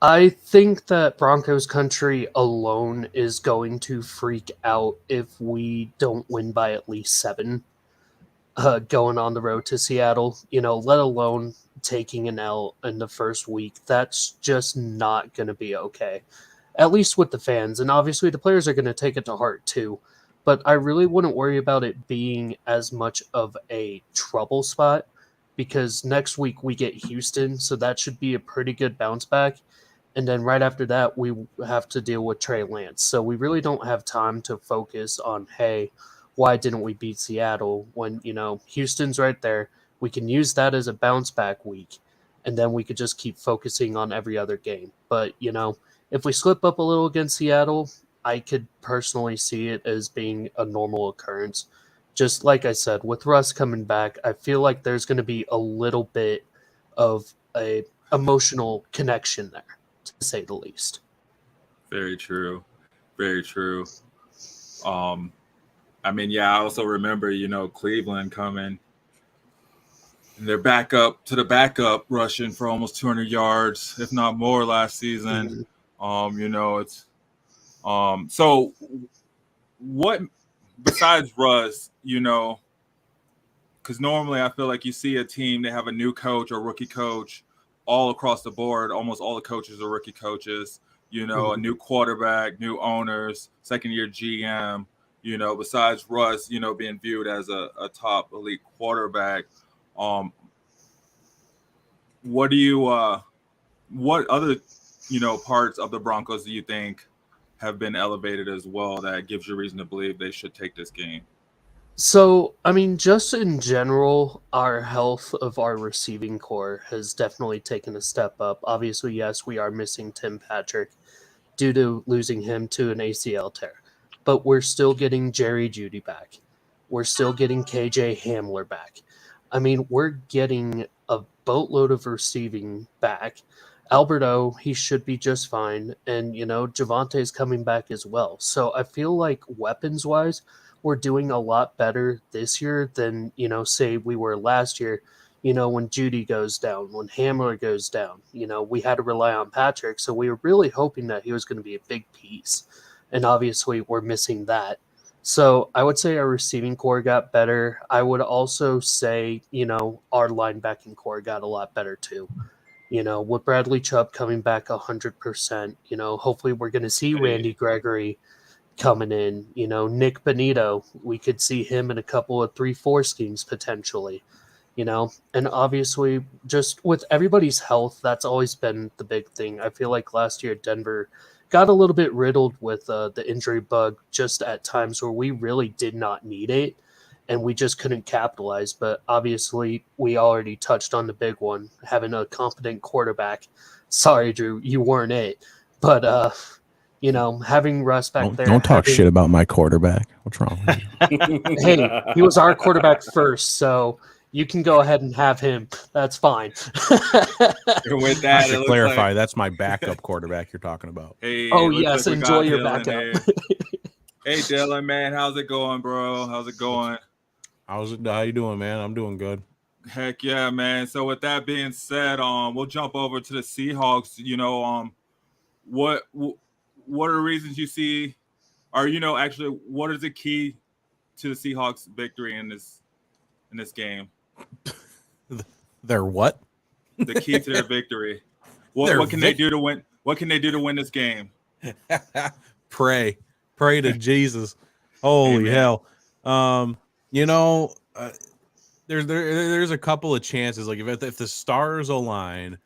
I think that Broncos country alone is going to freak out if we don't win by at least 7 going on the road to Seattle, let alone taking an L in the first week. That's just not going to be okay, at least with the fans. And obviously the players are going to take it to heart too. But I really wouldn't worry about it being as much of a trouble spot, because next week we get Houston, so that should be a pretty good bounce back. And then right after that, we have to deal with Trey Lance. So we really don't have time to focus on, hey, why didn't we beat Seattle when, Houston's right there. We can use that as a bounce back week, and then we could just keep focusing on every other game. But, if we slip up a little against Seattle, I could personally see it as being a normal occurrence. Just like I said, with Russ coming back, I feel like there's going to be a little bit of a emotional connection there, to say the least. Very true. Very true. I also remember, Cleveland coming, and they're back up to the backup rushing for almost 200 yards, if not more, last season. So what, besides Russ, because normally I feel like you see a team, they have a new coach or rookie coach all across the board. Almost all the coaches are rookie coaches, a new quarterback, new owners, second-year GM, besides Russ, being viewed as a top elite quarterback. What other, parts of the Broncos do you think have been elevated as well that gives you reason to believe they should take this game? So, just in general, our health of our receiving core has definitely taken a step up. Obviously, yes, we are missing Tim Patrick due to losing him to an ACL tear, but we're still getting Jerry Jeudy back. We're still getting KJ Hamler back. We're getting a boatload of receiving back. Alberto, he should be just fine. And, Javante's coming back as well. So I feel like weapons-wise, we're doing a lot better this year than, say we were last year, when Jeudy goes down, when Hamler goes down. We had to rely on Patrick, so we were really hoping that he was going to be a big piece. And obviously we're missing that. So I would say our receiving core got better. I would also say, our linebacking core got a lot better too. With Bradley Chubb coming back 100%, hopefully we're going to see Randy Gregory coming in. Nick Bonito, we could see him in a couple of 3-4 schemes potentially. And obviously just with everybody's health, that's always been the big thing. I feel like last year Denver got a little bit riddled with the injury bug just at times where we really did not need it and we just couldn't capitalize. But obviously we already touched on the big one, having a competent quarterback. Sorry, Drew, you weren't it. But, having Russ back there. Don't talk shit about my quarterback. What's wrong with you? Hey, he was our quarterback first, so you can go ahead and have him. That's fine. With that, I should clarify, that's my backup quarterback you're talking about. Hey, oh, yes, enjoy your backup. Hey, Dylan, man, how's it going, bro? How's it going? How you doing, man? I'm doing good. Heck yeah, man. So with that being said, we'll jump over to the Seahawks. What are the reasons you see, or actually, what is the key to the Seahawks' victory in this game? Their what? The key to their victory. What can they do to win? What can they do to win this game? Pray to Jesus. Holy hell. There's a couple of chances. Like if the stars align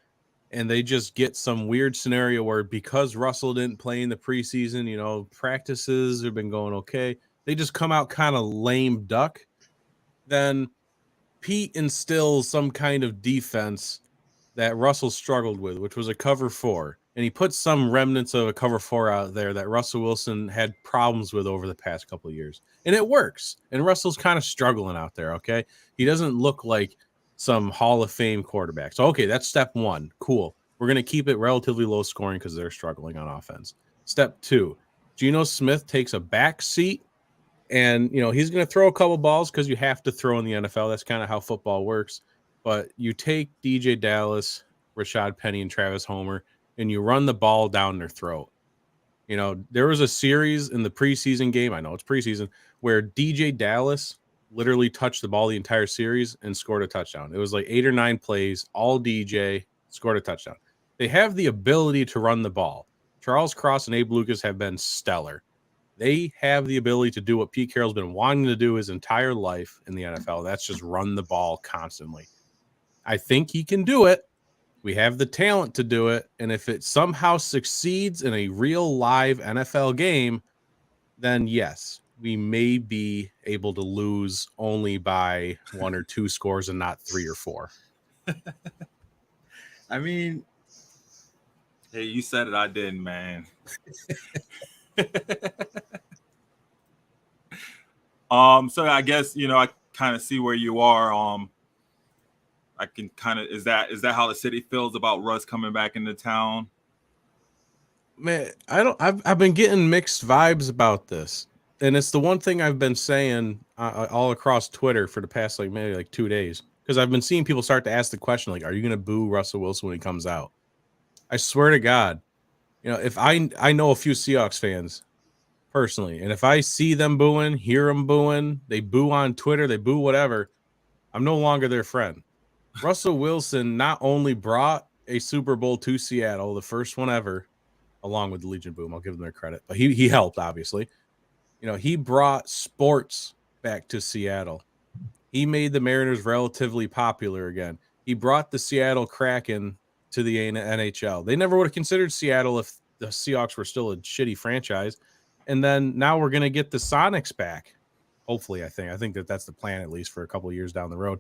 and they just get some weird scenario where because Russell didn't play in the preseason, you know, practices have been going okay, they just come out kind of lame duck, then Pete instills some kind of defense that Russell struggled with, which was a cover 4. And he put some remnants of a cover 4 out there that Russell Wilson had problems with over the past couple of years. And it works. And Russell's kind of struggling out there, okay? He doesn't look like some Hall of Fame quarterback. So, okay, that's step 1. Cool. We're going to keep it relatively low scoring because they're struggling on offense. Step 2, Geno Smith takes a back seat, and, you know, he's going to throw a couple balls because you have to throw in the NFL. That's kind of how football works. But you take DJ Dallas, Rashad Penny, and Travis Homer, and you run the ball down their throat. You know, there was a series in the preseason game, I know it's preseason, where DJ Dallas literally touched the ball the entire series and scored a touchdown. It was like 8 or 9 plays, all DJ, scored a touchdown. They have the ability to run the ball. Charles Cross and Abe Lucas have been stellar. They have the ability to do what Pete Carroll's been wanting to do his entire life in the NFL. That's just run the ball constantly. I think he can do it. We have the talent to do it. And if it somehow succeeds in a real live NFL game, then yes, we may be able to lose only by 1 or 2 scores and not 3 or 4. I mean, hey, you said it, I didn't, man. So I guess, you know, I kind of see where you are. I can kind of, is that how the city feels about Russ coming back into town? Man, I've been getting mixed vibes about this. And it's the one thing I've been saying all across Twitter for the past maybe 2 days, because I've been seeing people start to ask the question, like, are you going to boo Russell Wilson when he comes out? I swear to God, you know, if I know a few Seahawks fans personally, and if I see them booing, hear them booing, they boo on Twitter, they boo whatever, I'm no longer their friend. Russell Wilson not only brought a Super Bowl to Seattle, the first one ever, along with the Legion Boom, I'll give them their credit, but he helped, obviously. You know, he brought sports back to Seattle. He made the Mariners relatively popular again. He brought the Seattle Kraken to the NHL. They never would have considered Seattle if the Seahawks were still a shitty franchise. And then now we're going to get the Sonics back. Hopefully, I think that's the plan, at least for a couple of years down the road.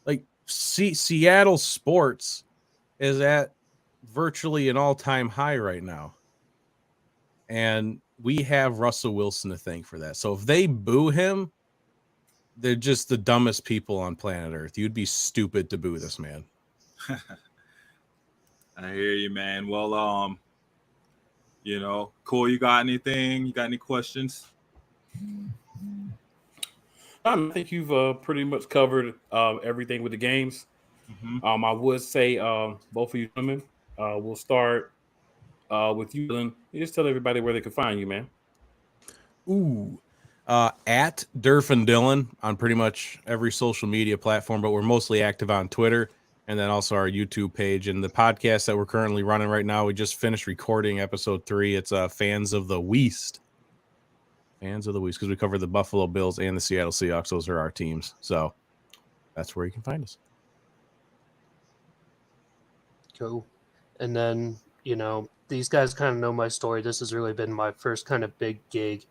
Like, Seattle sports is at virtually an all-time high right now. And we have Russell Wilson to thank for that. So if they boo him, they're just the dumbest people on planet Earth. You'd be stupid to boo this man. I hear you, man. Well, you know, Cole, you got anything? You got any questions? I think you've pretty much covered everything with the games. Mm-hmm. I would say both of you gentlemen, we'll start with you, Dylan. You just tell everybody where they can find you, man. Ooh, at Durf and Dylan on pretty much every social media platform, but we're mostly active on Twitter and then also our YouTube page. And the podcast that we're currently running right now, we just finished recording episode 3. It's Fans of the West. Fans of the West, because we cover the Buffalo Bills and the Seattle Seahawks. Those are our teams. So that's where you can find us. Cool. And then, you know, these guys kind of know my story. This has really been my first kind of big gig.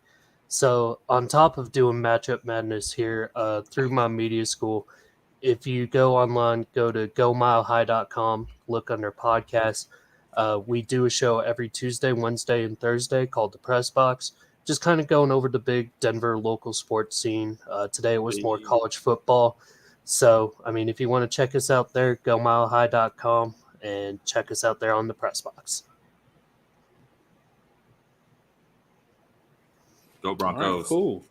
So on top of doing Matchup Madness here through my media school, if you go online, go to gomilehigh.com, look under podcasts. We do a show every Tuesday, Wednesday, and Thursday called The Press Box. Just kind of going over the big Denver local sports scene. Today it was more college football. So, I mean, if you want to check us out there, gomilehigh.com and check us out there on The Press Box. Go Broncos. Right, cool.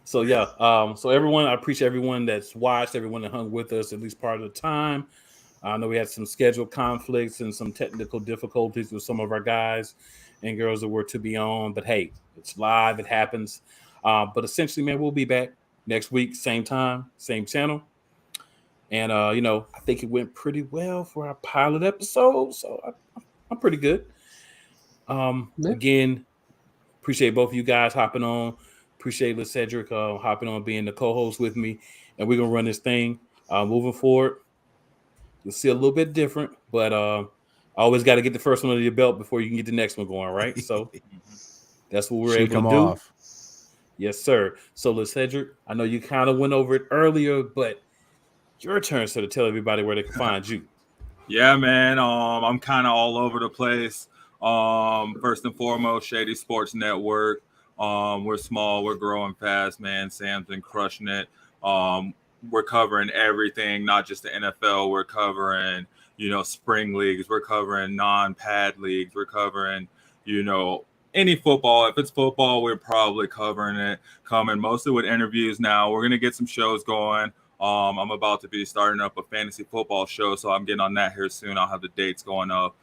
So yeah, so everyone, I appreciate everyone that's watched, everyone that hung with us at least part of the time. I know we had some schedule conflicts and some technical difficulties with some of our guys and girls that were to be on, but hey, it's live, it happens. But essentially, man, we'll be back next week, same time, same channel. And you know, I think it went pretty well for our pilot episode, so I'm pretty good. Again, appreciate both of you guys hopping on. Appreciate LeCedric hopping on, being the co-host with me. And we're going to run this thing moving forward. You'll see a little bit different, but always got to get the first one under your belt before you can get the next one going, right? So that's what we're Shake able to 'em do. off. Yes, sir. So, Cedric, I know you kind of went over it earlier, but your turn to tell everybody where they can find you. Yeah, man. I'm kind of all over the place. First and foremost, Shady Sports Network. We're small, we're growing fast, man. Sam's been crushing it. We're covering everything, not just the NFL. We're covering, spring leagues. We're covering non-pad leagues. We're covering, any football. If it's football, we're probably covering it. Coming mostly with interviews now. We're gonna get some shows going. I'm about to be starting up a fantasy football show, so I'm getting on that here soon. I'll have the dates going up.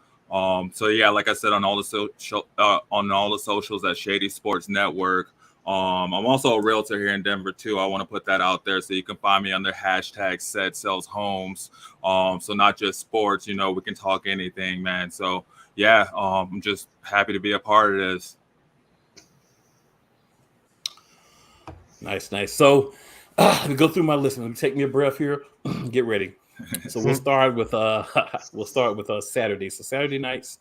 So yeah, like I said, on all the socials at Shady Sports Network. I'm also a realtor here in Denver too. I want to put that out there, so you can find me under hashtag Said Sells Homes. So not just sports, we can talk anything, man. So yeah, I'm just happy to be a part of this. Nice. So let me go through my list. Let me take me a breath here. Get ready. So we'll start with Saturday. So Saturday nights,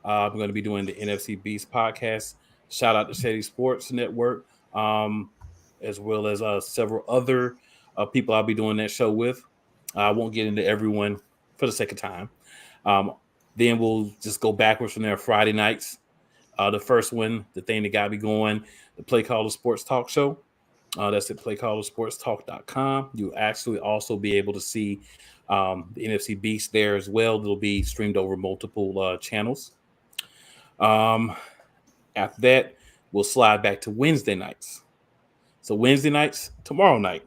I'm going to be doing the NFC Beast podcast. Shout out to Shady Sports Network, as well as several other people I'll be doing that show with. I won't get into everyone for the sake of time. Then we'll just go backwards from there. Friday nights, the first one, the thing that got me going, the Play Caller Sports Talk Show. That's at playcallersportstalk.com. You'll actually also be able to see the NFC Beast there as well. It'll be streamed over multiple channels. After that, we'll slide back to Wednesday nights. So Wednesday nights, tomorrow night,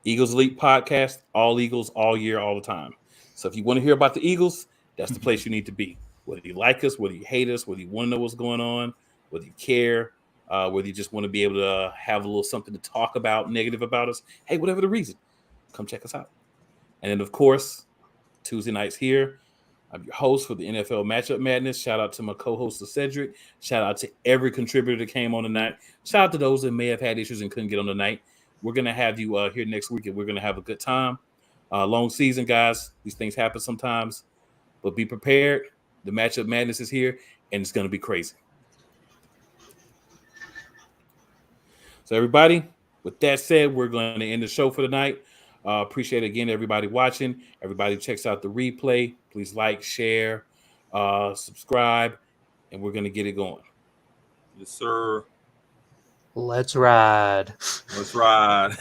Eagles Elite Podcast, all Eagles, all year, all the time. So if you want to hear about the Eagles, that's the place you need to be. Whether you like us, whether you hate us, whether you want to know what's going on, whether you care, whether you just want to be able to have a little something to talk about, negative about us, hey, whatever the reason, come check us out. And then, of course, Tuesday nights here, I'm your host for the NFL Matchup Madness. Shout out to my co-host, Cedric. Shout out to every contributor that came on tonight. Shout out to those that may have had issues and couldn't get on tonight. We're going to have you here next week, and we're going to have a good time. Long season, guys. These things happen sometimes, but be prepared. The Matchup Madness is here, and it's going to be crazy. So, everybody, with that said, we're going to end the show for tonight. Appreciate it again, everybody watching. Everybody checks out the replay. Please like, share, subscribe, and we're going to get it going. Yes, sir. Let's ride. Let's ride.